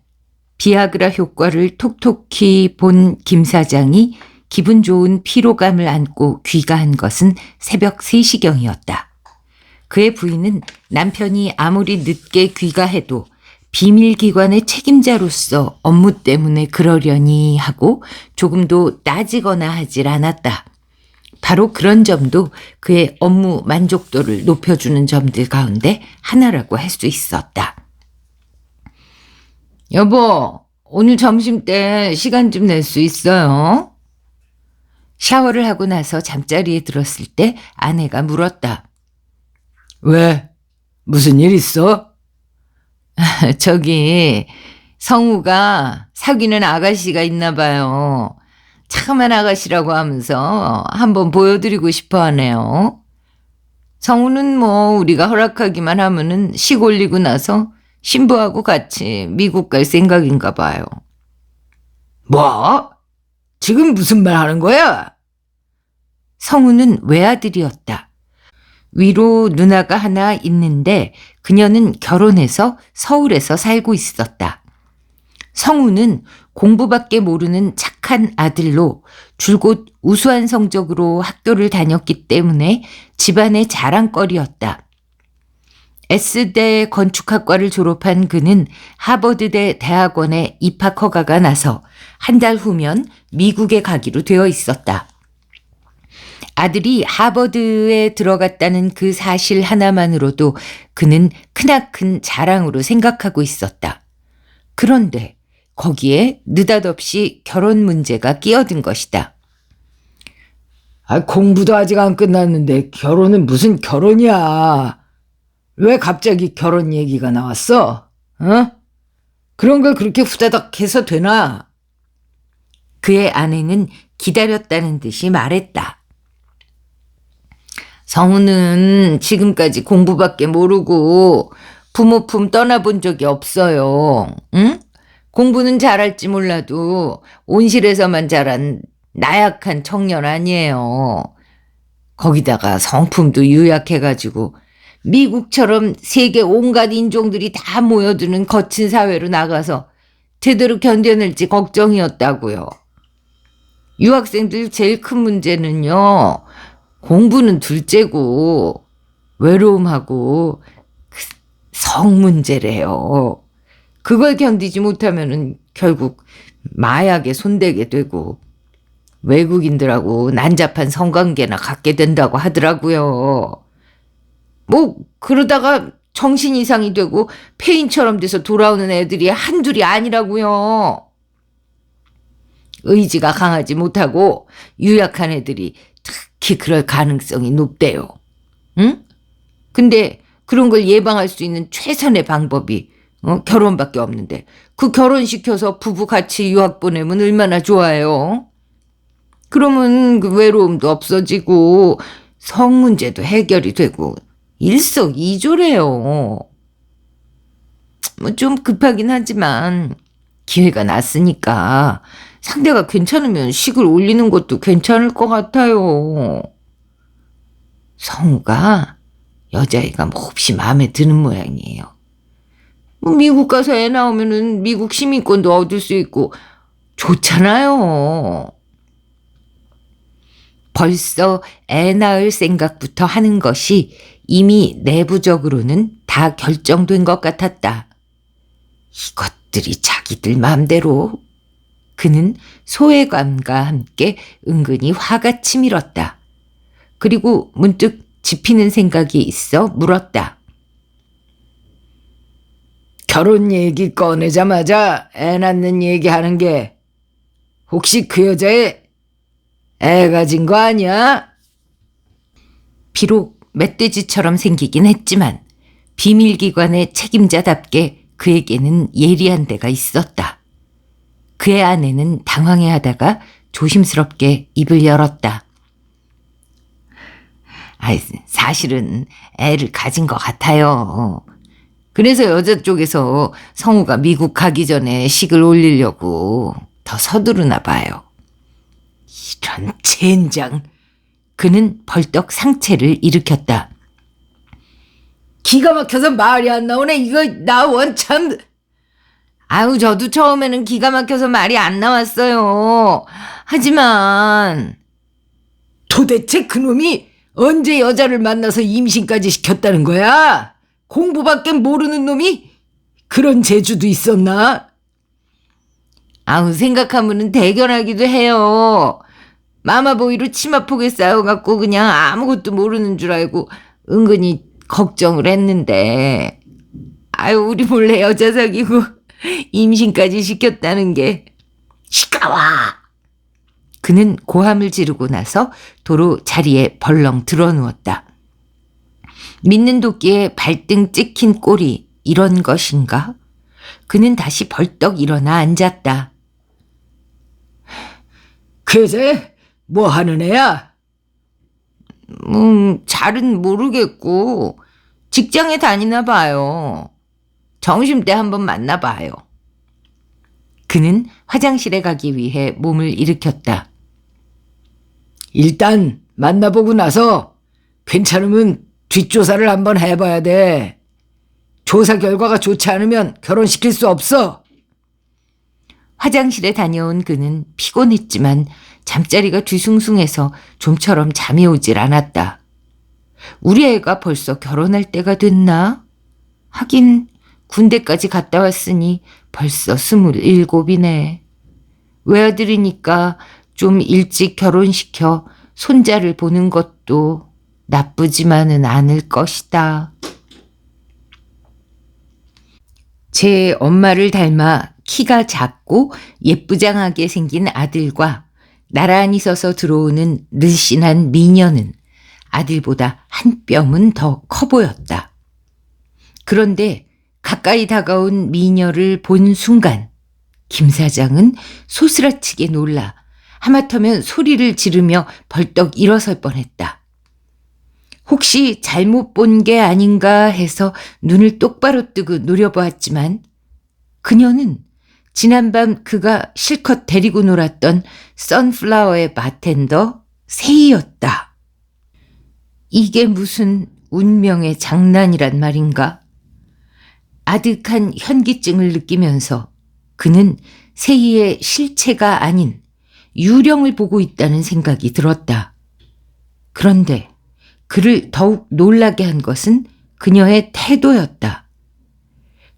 비아그라 효과를 톡톡히 본 김 사장이 기분 좋은 피로감을 안고 귀가한 것은 새벽 3시경이었다. 그의 부인은 남편이 아무리 늦게 귀가해도 비밀기관의 책임자로서 업무 때문에 그러려니 하고 조금도 따지거나 하질 않았다. 바로 그런 점도 그의 업무 만족도를 높여주는 점들 가운데 하나라고 할 수 있었다. 여보, 오늘 점심 때 시간 좀 낼 수 있어요? 샤워를 하고 나서 잠자리에 들었을 때 아내가 물었다. 왜? 무슨 일 있어? 저기 성우가 사귀는 아가씨가 있나 봐요. 참한 아가씨라고 하면서 한번 보여드리고 싶어 하네요. 성우는 뭐 우리가 허락하기만 하면은 식 올리고 나서 신부하고 같이 미국 갈 생각인가 봐요. 뭐? 지금 무슨 말 하는 거야? 성우는 외아들이었다. 위로 누나가 하나 있는데 그녀는 결혼해서 서울에서 살고 있었다. 성우는 공부밖에 모르는 착한 아들로 줄곧 우수한 성적으로 학교를 다녔기 때문에 집안의 자랑거리였다. S대 건축학과를 졸업한 그는 하버드대 대학원에 입학 허가가 나서 한 달 후면 미국에 가기로 되어 있었다. 아들이 하버드에 들어갔다는 그 사실 하나만으로도 그는 크나큰 자랑으로 생각하고 있었다. 그런데 거기에 느닷없이 결혼 문제가 끼어든 것이다. 공부도 아직 안 끝났는데 결혼은 무슨 결혼이야. 왜 갑자기 결혼 얘기가 나왔어? 어? 그런 걸 그렇게 후다닥 해서 되나? 그의 아내는 기다렸다는 듯이 말했다. 성우는 지금까지 공부밖에 모르고 부모 품 떠나본 적이 없어요. 응? 공부는 잘할지 몰라도 온실에서만 자란 나약한 청년 아니에요. 거기다가 성품도 유약해가지고 미국처럼 세계 온갖 인종들이 다 모여드는 거친 사회로 나가서 제대로 견뎌낼지 걱정이었다고요. 유학생들 제일 큰 문제는요. 공부는 둘째고 외로움하고 성 문제래요. 그걸 견디지 못하면은 결국 마약에 손대게 되고 외국인들하고 난잡한 성관계나 갖게 된다고 하더라고요. 뭐 그러다가 정신 이상이 되고 폐인처럼 돼서 돌아오는 애들이 한둘이 아니라고요. 의지가 강하지 못하고 유약한 애들이 특히 그럴 가능성이 높대요. 응? 근데 그런 걸 예방할 수 있는 최선의 방법이 결혼밖에 없는데 그 결혼시켜서 부부 같이 유학 보내면 얼마나 좋아요. 그러면 그 외로움도 없어지고 성 문제도 해결이 되고 일석이조래요. 뭐 좀 급하긴 하지만 기회가 났으니까 상대가 괜찮으면 식을 올리는 것도 괜찮을 것 같아요. 성우가 여자애가 몹시 마음에 드는 모양이에요. 뭐 미국 가서 애 나오면은 미국 시민권도 얻을 수 있고 좋잖아요. 벌써 애 낳을 생각부터 하는 것이 이미 내부적으로는 다 결정된 것 같았다. 이것들이 자기들 마음대로. 그는 소외감과 함께 은근히 화가 치밀었다. 그리고 문득 짚히는 생각이 있어 물었다. 결혼 얘기 꺼내자마자 애 낳는 얘기하는 게 혹시 그 여자애 애 가진 거 아니야? 비록 멧돼지처럼 생기긴 했지만 비밀기관의 책임자답게 그에게는 예리한 데가 있었다. 그의 아내는 당황해하다가 조심스럽게 입을 열었다. 사실은 애를 가진 것 같아요. 그래서 여자 쪽에서 성우가 미국 가기 전에 식을 올리려고 더 서두르나 봐요. 이런 젠장. 그는 벌떡 상체를 일으켰다. 기가 막혀서 말이 안 나오네. 이거 나 원참. 저도 처음에는 기가 막혀서 말이 안 나왔어요. 하지만 도대체 그놈이 언제 여자를 만나서 임신까지 시켰다는 거야? 공부밖에 모르는 놈이 그런 재주도 있었나? 생각하면은 대견하기도 해요. 마마보이로 치마폭에 쌓여갖고 그냥 아무것도 모르는 줄 알고 은근히 걱정을 했는데 우리 몰래 여자 사귀고 임신까지 시켰다는 게 시끄러워. 그는 고함을 지르고 나서 도로 자리에 벌렁 드러누웠다. 믿는 도끼에 발등 찍힌 꼴이 이런 것인가? 그는 다시 벌떡 일어나 앉았다. 그 여자애 뭐 하는 애야? 잘은 모르겠고 직장에 다니나 봐요. 점심때 한번 만나봐요. 그는 화장실에 가기 위해 몸을 일으켰다. 일단 만나보고 나서 괜찮으면 뒷조사를 한번 해봐야 돼. 조사 결과가 좋지 않으면 결혼시킬 수 없어. 화장실에 다녀온 그는 피곤했지만 잠자리가 뒤숭숭해서 좀처럼 잠이 오질 않았다. 우리 애가 벌써 결혼할 때가 됐나? 하긴 군대까지 갔다 왔으니 벌써 27이네. 외아들이니까 좀 일찍 결혼시켜 손자를 보는 것도 나쁘지만은 않을 것이다. 제 엄마를 닮아 키가 작고 예쁘장하게 생긴 아들과 나란히 서서 들어오는 늘씬한 미녀는 아들보다 한 뼘은 더 커 보였다. 그런데 가까이 다가온 미녀를 본 순간 김 사장은 소스라치게 놀라 하마터면 소리를 지르며 벌떡 일어설 뻔했다. 혹시 잘못 본 게 아닌가 해서 눈을 똑바로 뜨고 노려보았지만 그녀는 지난밤 그가 실컷 데리고 놀았던 선플라워의 바텐더 세희였다. 이게 무슨 운명의 장난이란 말인가? 아득한 현기증을 느끼면서 그는 세희의 실체가 아닌 유령을 보고 있다는 생각이 들었다. 그런데 그를 더욱 놀라게 한 것은 그녀의 태도였다.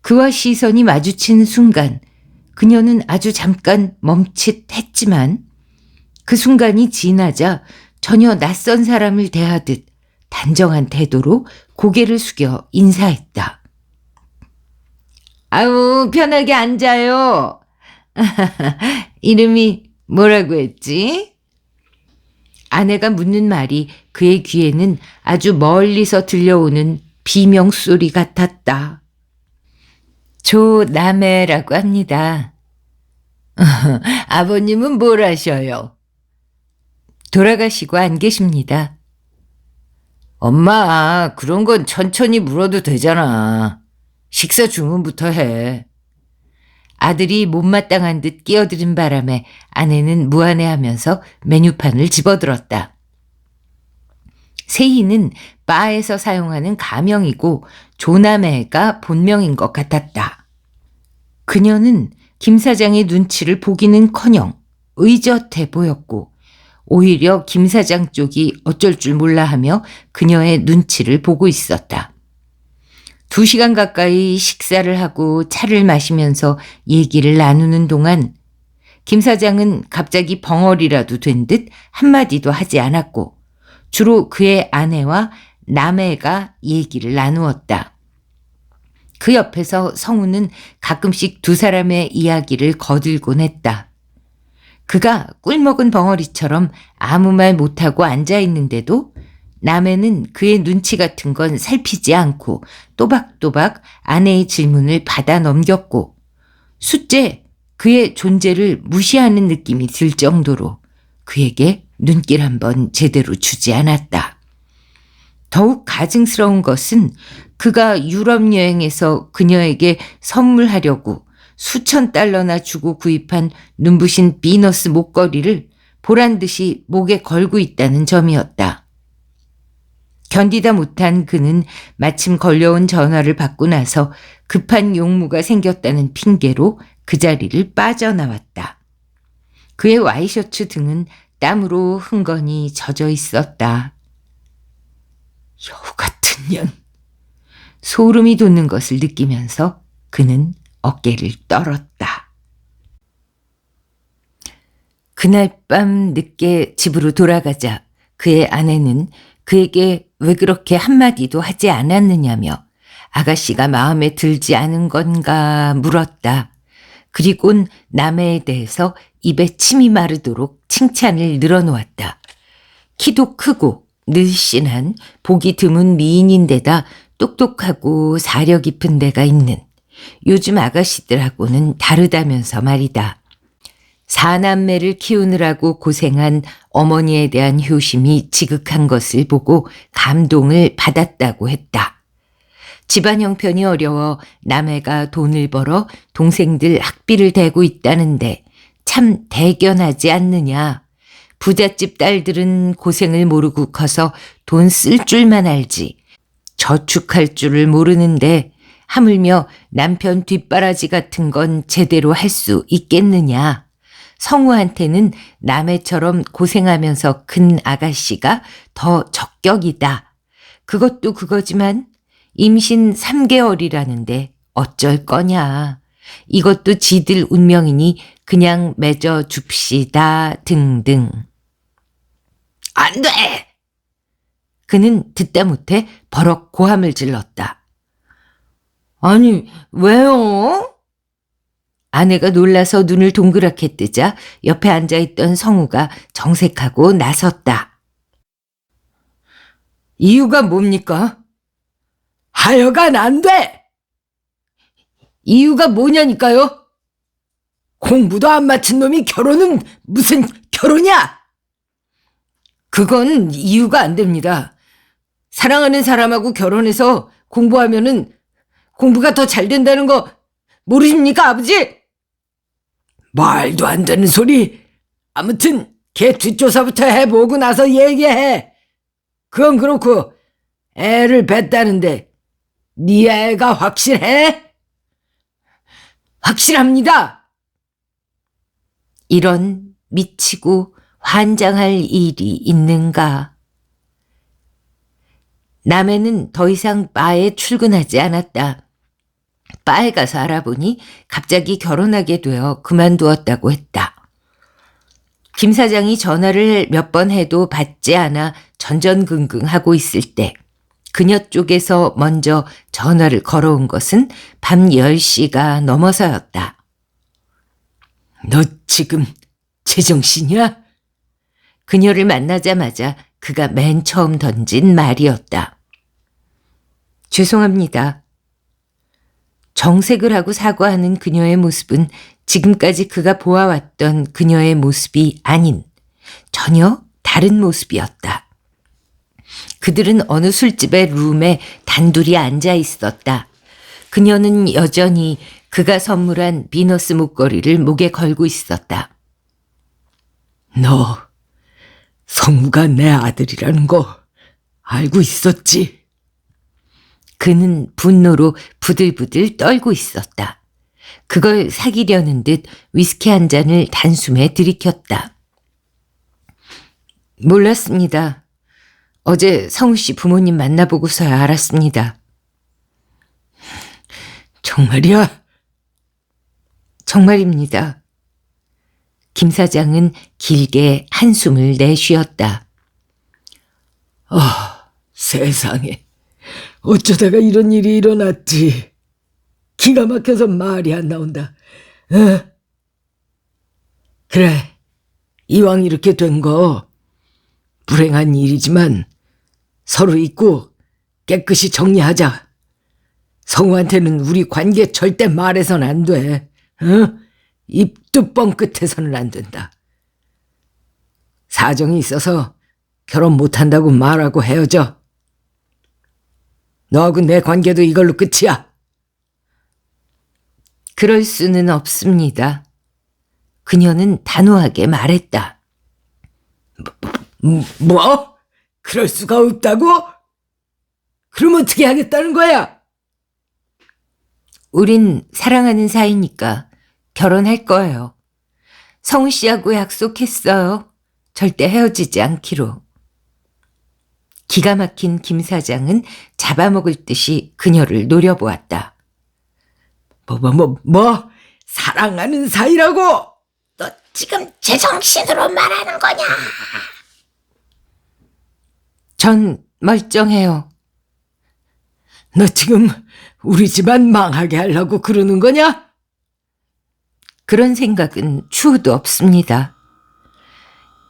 그와 시선이 마주친 순간 그녀는 아주 잠깐 멈칫했지만 그 순간이 지나자 전혀 낯선 사람을 대하듯 단정한 태도로 고개를 숙여 인사했다. 아우, 편하게 앉아요. 이름이 뭐라고 했지? 아내가 묻는 말이 그의 귀에는 아주 멀리서 들려오는 비명소리 같았다. 조남해라고 합니다. 아버님은 뭘 하셔요? 돌아가시고 안 계십니다. 엄마, 그런 건 천천히 물어도 되잖아. 식사 주문부터 해. 아들이 못마땅한 듯 끼어드는 바람에 아내는 무안해하면서 메뉴판을 집어들었다. 세희는 바에서 사용하는 가명이고 조남해가 본명인 것 같았다. 그녀는 김 사장의 눈치를 보기는커녕 의젓해 보였고 오히려 김 사장 쪽이 어쩔 줄 몰라 하며 그녀의 눈치를 보고 있었다. 2시간 가까이 식사를 하고 차를 마시면서 얘기를 나누는 동안 김 사장은 갑자기 벙어리라도 된 듯 한마디도 하지 않았고 주로 그의 아내와 남해가 얘기를 나누었다. 그 옆에서 성우는 가끔씩 두 사람의 이야기를 거들곤 했다. 그가 꿀먹은 벙어리처럼 아무 말 못하고 앉아있는데도 남해는 그의 눈치 같은 건 살피지 않고 또박또박 아내의 질문을 받아 넘겼고 숫째 그의 존재를 무시하는 느낌이 들 정도로 그에게 눈길 한번 제대로 주지 않았다. 더욱 가증스러운 것은 그가 유럽 여행에서 그녀에게 선물하려고 수천 달러나 주고 구입한 눈부신 비너스 목걸이를 보란듯이 목에 걸고 있다는 점이었다. 견디다 못한 그는 마침 걸려온 전화를 받고 나서 급한 용무가 생겼다는 핑계로 그 자리를 빠져나왔다. 그의 와이셔츠 등은 땀으로 흥건히 젖어 있었다. 여우 같은 년. 소름이 돋는 것을 느끼면서 그는 어깨를 떨었다. 그날 밤 늦게 집으로 돌아가자 그의 아내는 그에게 왜 그렇게 한마디도 하지 않았느냐며 아가씨가 마음에 들지 않은 건가 물었다. 그리곤 남해에 대해서 입에 침이 마르도록 칭찬을 늘어놓았다. 키도 크고 늘씬한 보기 드문 미인인데다 똑똑하고 사려 깊은 데가 있는 요즘 아가씨들하고는 다르다면서 말이다. 사남매를 키우느라고 고생한 어머니에 대한 효심이 지극한 것을 보고 감동을 받았다고 했다. 집안 형편이 어려워 남해가 돈을 벌어 동생들 학비를 대고 있다는데 참 대견하지 않느냐. 부잣집 딸들은 고생을 모르고 커서 돈 쓸 줄만 알지 저축할 줄을 모르는데 하물며 남편 뒷바라지 같은 건 제대로 할 수 있겠느냐. 성우한테는 남해처럼 고생하면서 큰 아가씨가 더 적격이다. 그것도 그거지만 임신 3개월이라는데 어쩔 거냐. 이것도 지들 운명이니 그냥 맺어 줍시다 등등. 안 돼! 그는 듣다 못해 버럭 고함을 질렀다. 아니, 왜요? 아내가 놀라서 눈을 동그랗게 뜨자 옆에 앉아있던 성우가 정색하고 나섰다. 이유가 뭡니까? 하여간 안 돼! 이유가 뭐냐니까요? 공부도 안 마친 놈이 결혼은 무슨 결혼이야? 그건 이유가 안 됩니다. 사랑하는 사람하고 결혼해서 공부하면은 공부가 더 잘 된다는 거 모르십니까, 아버지? 말도 안 되는 소리. 아무튼 걔 뒷조사부터 해보고 나서 얘기해. 그건 그렇고 애를 뱄다는데 네 애가 확실해? 확실합니다. 이런 미치고 환장할 일이 있는가. 남해는 더 이상 바에 출근하지 않았다. 바에 가서 알아보니 갑자기 결혼하게 되어 그만두었다고 했다. 김 사장이 전화를 몇 번 해도 받지 않아 전전긍긍하고 있을 때 그녀 쪽에서 먼저 전화를 걸어온 것은 밤 10시가 넘어서였다. 너 지금 제정신이야? 그녀를 만나자마자 그가 맨 처음 던진 말이었다. 죄송합니다. 정색을 하고 사과하는 그녀의 모습은 지금까지 그가 보아왔던 그녀의 모습이 아닌 전혀 다른 모습이었다. 그들은 어느 술집의 룸에 단둘이 앉아 있었다. 그녀는 여전히 그가 선물한 비너스 목걸이를 목에 걸고 있었다. 너 성우가 내 아들이라는 거 알고 있었지? 그는 분노로 부들부들 떨고 있었다. 그걸 사귀려는 듯 위스키 한 잔을 단숨에 들이켰다. 몰랐습니다. 어제 성우 씨 부모님 만나보고서야 알았습니다. 정말이야? 정말입니다. 김 사장은 길게 한숨을 내쉬었다. 세상에. 어쩌다가 이런 일이 일어났지. 기가 막혀서 말이 안 나온다. 그래, 이왕 이렇게 된 거 불행한 일이지만 서로 잊고 깨끗이 정리하자. 성우한테는 우리 관계 절대 말해선 안 돼. 입도 뻥끗해서는 안 된다. 사정이 있어서 결혼 못한다고 말하고 헤어져. 너하고 내 관계도 이걸로 끝이야. 그럴 수는 없습니다. 그녀는 단호하게 말했다. 뭐? 그럴 수가 없다고? 그럼 어떻게 하겠다는 거야? 우린 사랑하는 사이니까 결혼할 거예요. 성우 씨하고 약속했어요. 절대 헤어지지 않기로. 기가 막힌 김 사장은 잡아먹을 듯이 그녀를 노려보았다. 뭐? 사랑하는 사이라고? 너 지금 제정신으로 말하는 거냐? 전 멀쩡해요. 너 지금 우리 집안 망하게 하려고 그러는 거냐? 그런 생각은 추호도 없습니다.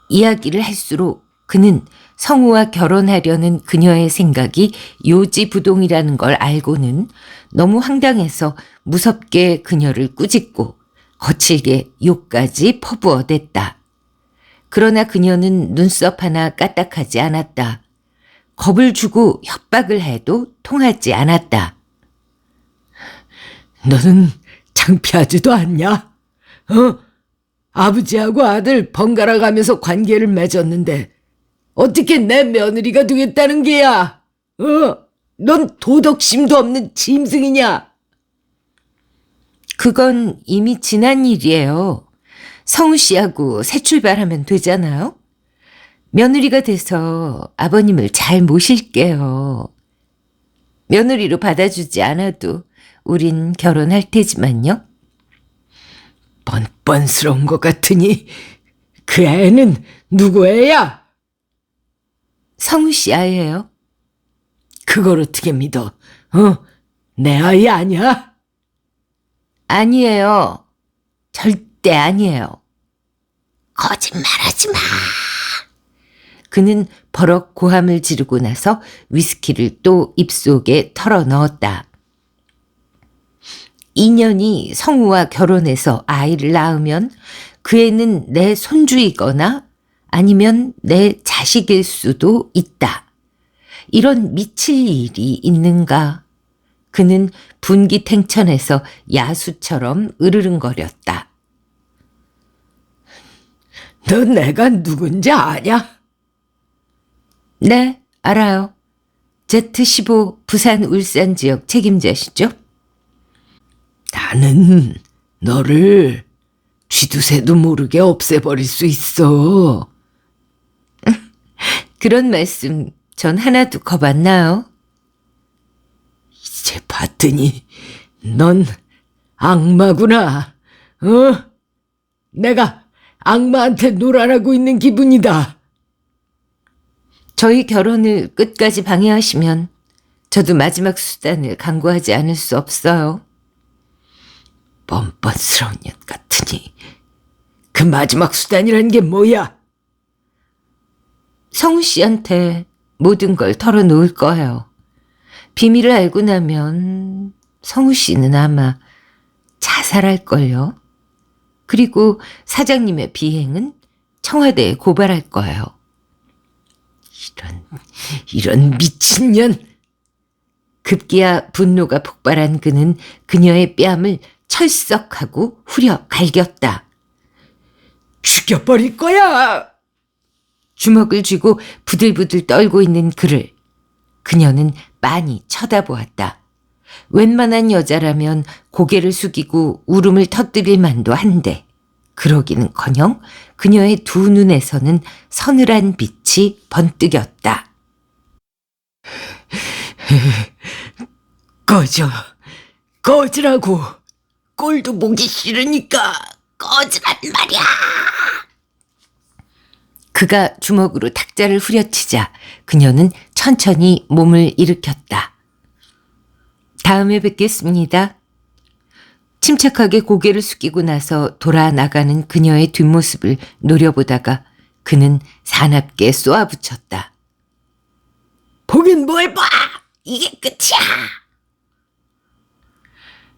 이야기를 할수록 그는 성우와 결혼하려는 그녀의 생각이 요지부동이라는 걸 알고는 너무 황당해서 무섭게 그녀를 꾸짖고 거칠게 욕까지 퍼부어댔다. 그러나 그녀는 눈썹 하나 까딱하지 않았다. 겁을 주고 협박을 해도 통하지 않았다. 너는 창피하지도 않냐? 아버지하고 아들 번갈아 가면서 관계를 맺었는데 어떻게 내 며느리가 되겠다는 게야? 넌 도덕심도 없는 짐승이냐? 그건 이미 지난 일이에요. 성우 씨하고 새 출발하면 되잖아요. 며느리가 돼서 아버님을 잘 모실게요. 며느리로 받아주지 않아도 우린 결혼할 테지만요. 뻔뻔스러운 것 같으니 그 애는 누구 애야? 성우 씨 아이예요. 그걸 어떻게 믿어? 내 아이 아니야? 아니에요. 절대 아니에요. 거짓말하지 마. 그는 버럭 고함을 지르고 나서 위스키를 또 입속에 털어 넣었다. 인연이 성우와 결혼해서 아이를 낳으면 그 애는 내 손주이거나 아니면 내 자식일 수도 있다. 이런 미칠 일이 있는가? 그는 분기탱천해서 야수처럼 으르릉거렸다. 너 내가 누군지 아냐? 네, 알아요. Z15 부산 울산 지역 책임자시죠? 나는 너를 쥐두새도 모르게 없애버릴 수 있어. 그런 말씀 전 하나도 겁 안 나요. 이제 봤더니 넌 악마구나. 내가 악마한테 놀아나고 있는 기분이다. 저희 결혼을 끝까지 방해하시면 저도 마지막 수단을 강구하지 않을 수 없어요. 뻔뻔스러운 년 같으니 그 마지막 수단이란 게 뭐야? 성우 씨한테 모든 걸 털어놓을 거예요. 비밀을 알고 나면 성우 씨는 아마 자살할걸요. 그리고 사장님의 비행은 청와대에 고발할 거예요. 이런 미친년! 급기야 분노가 폭발한 그는 그녀의 뺨을 철썩하고 후려 갈겼다. 죽여버릴 거야! 주먹을 쥐고 부들부들 떨고 있는 그를 그녀는 빤히 쳐다보았다. 웬만한 여자라면 고개를 숙이고 울음을 터뜨릴 만도 한데 그러기는커녕 그녀의 두 눈에서는 서늘한 빛이 번뜩였다. 꺼지라고. 꼴도 보기 싫으니까 꺼지란 말이야. 그가 주먹으로 탁자를 후려치자 그녀는 천천히 몸을 일으켰다. 다음에 뵙겠습니다. 침착하게 고개를 숙이고 나서 돌아 나가는 그녀의 뒷모습을 노려보다가 그는 사납게 쏘아붙였다. 보긴 뭘 봐. 이게 끝이야.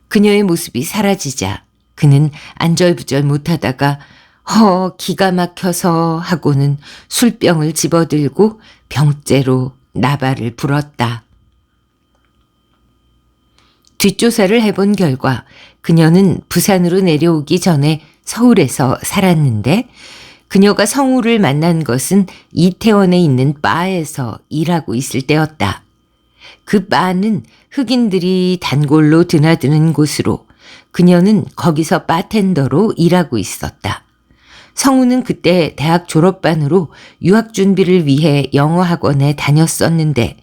그녀의 모습이 사라지자 그는 안절부절 못하다가 기가 막혀서 하고는 술병을 집어들고 병째로 나발을 불었다. 뒷조사를 해본 결과 그녀는 부산으로 내려오기 전에 서울에서 살았는데 그녀가 성우를 만난 것은 이태원에 있는 바에서 일하고 있을 때였다. 그 바는 흑인들이 단골로 드나드는 곳으로 그녀는 거기서 바텐더로 일하고 있었다. 성우는 그때 대학 졸업반으로 유학 준비를 위해 영어학원에 다녔었는데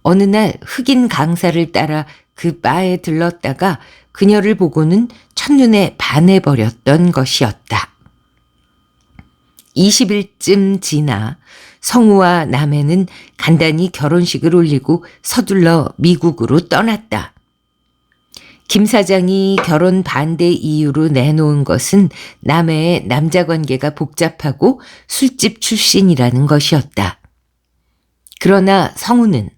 어느 날 흑인 강사를 따라 그 바에 들렀다가 그녀를 보고는 첫눈에 반해버렸던 것이었다. 20일쯤 지나 성우와 남해는 간단히 결혼식을 올리고 서둘러 미국으로 떠났다. 김 사장이 결혼 반대 이유로 내놓은 것은 남해의 남자 관계가 복잡하고 술집 출신이라는 것이었다. 그러나 성우는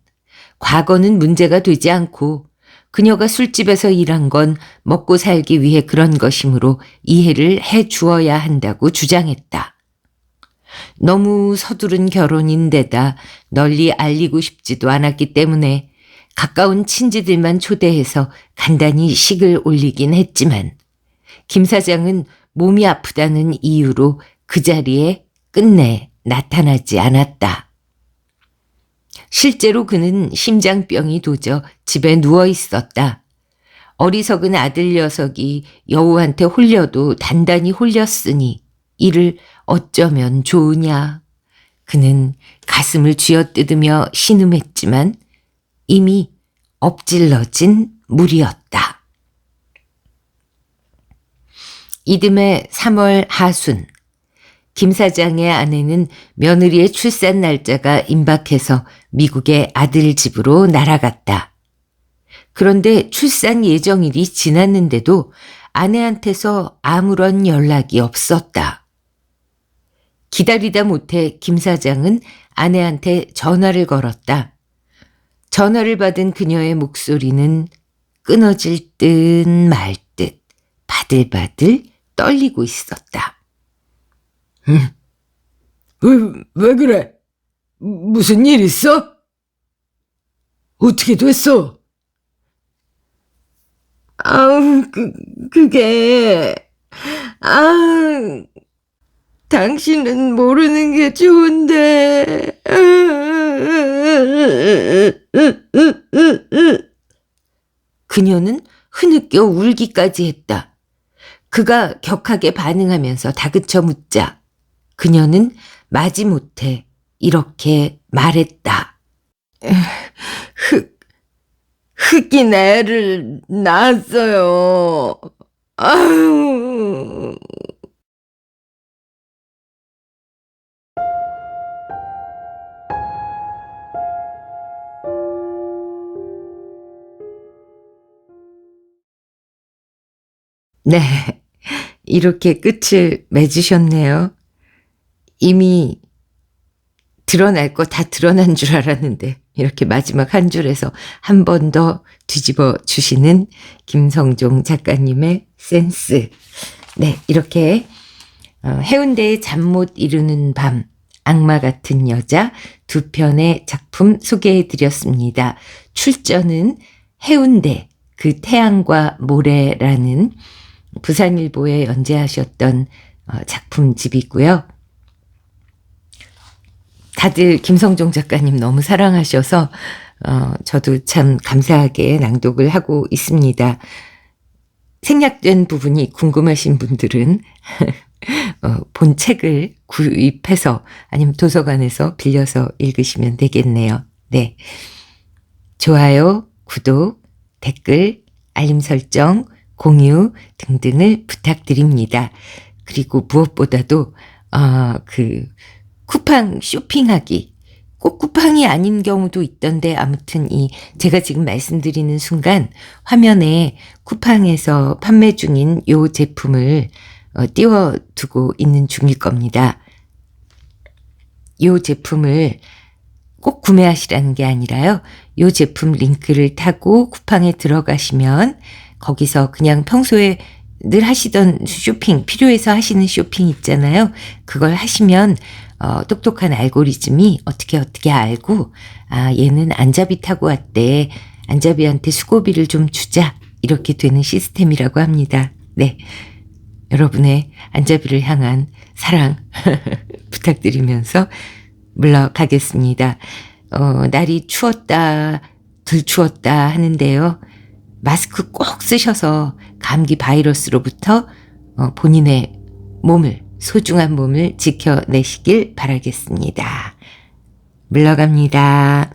과거는 문제가 되지 않고 그녀가 술집에서 일한 건 먹고 살기 위해 그런 것이므로 이해를 해 주어야 한다고 주장했다. 너무 서두른 결혼인데다 널리 알리고 싶지도 않았기 때문에 가까운 친지들만 초대해서 간단히 식을 올리긴 했지만 김 사장은 몸이 아프다는 이유로 그 자리에 끝내 나타나지 않았다. 실제로 그는 심장병이 도져 집에 누워 있었다. 어리석은 아들 녀석이 여우한테 홀려도 단단히 홀렸으니 이를 어쩌면 좋으냐. 그는 가슴을 쥐어뜯으며 신음했지만 이미 엎질러진 물이었다. 이듬해 3월 하순 김 사장의 아내는 며느리의 출산 날짜가 임박해서 미국의 아들 집으로 날아갔다. 그런데 출산 예정일이 지났는데도 아내한테서 아무런 연락이 없었다. 기다리다 못해 김 사장은 아내한테 전화를 걸었다. 전화를 받은 그녀의 목소리는 끊어질 듯 말 듯 바들바들 떨리고 있었다. 왜 그래? 무슨 일 있어? 어떻게 됐어? 그게, 당신은 모르는 게 좋은데. 그녀는 흐느껴 울기까지 했다. 그가 격하게 반응하면서 다그쳐 묻자 그녀는 마지못해 이렇게 말했다. 흑인 애를 낳았어요. 아유. 네, 이렇게 끝을 맺으셨네요. 이미 드러날 거 다 드러난 줄 알았는데 이렇게 마지막 한 줄에서 한 번 더 뒤집어 주시는 김성종 작가님의 센스. 네, 이렇게 해운대의 잠 못 이루는 밤, 악마 같은 여자 두 편의 작품 소개해 드렸습니다. 출전은 해운대, 그 태양과 모래라는 부산일보에 연재하셨던 작품집이고요. 다들 김성종 작가님 너무 사랑하셔서 저도 참 감사하게 낭독을 하고 있습니다. 생략된 부분이 궁금하신 분들은 본 책을 구입해서 아니면 도서관에서 빌려서 읽으시면 되겠네요. 네, 좋아요, 구독, 댓글, 알림 설정, 공유 등등을 부탁드립니다. 그리고 무엇보다도 쿠팡 쇼핑하기, 꼭 쿠팡이 아닌 경우도 있던데 아무튼 제가 지금 말씀드리는 순간 화면에 쿠팡에서 판매 중인 요 제품을 띄워두고 있는 중일 겁니다. 요 제품을 꼭 구매하시라는 게 아니라요. 요 제품 링크를 타고 쿠팡에 들어가시면 거기서 그냥 평소에 늘 하시던 쇼핑, 필요해서 하시는 쇼핑 있잖아요. 그걸 하시면 똑똑한 알고리즘이 어떻게 알고 얘는 안잡이 타고 왔대. 안잡이한테 수고비를 좀 주자. 이렇게 되는 시스템이라고 합니다. 네, 여러분의 안잡이를 향한 사랑 부탁드리면서 물러가겠습니다. 날이 추웠다, 덜 추웠다 하는데요. 마스크 꼭 쓰셔서 감기 바이러스로부터 본인의 몸을, 소중한 몸을 지켜내시길 바라겠습니다. 물러갑니다.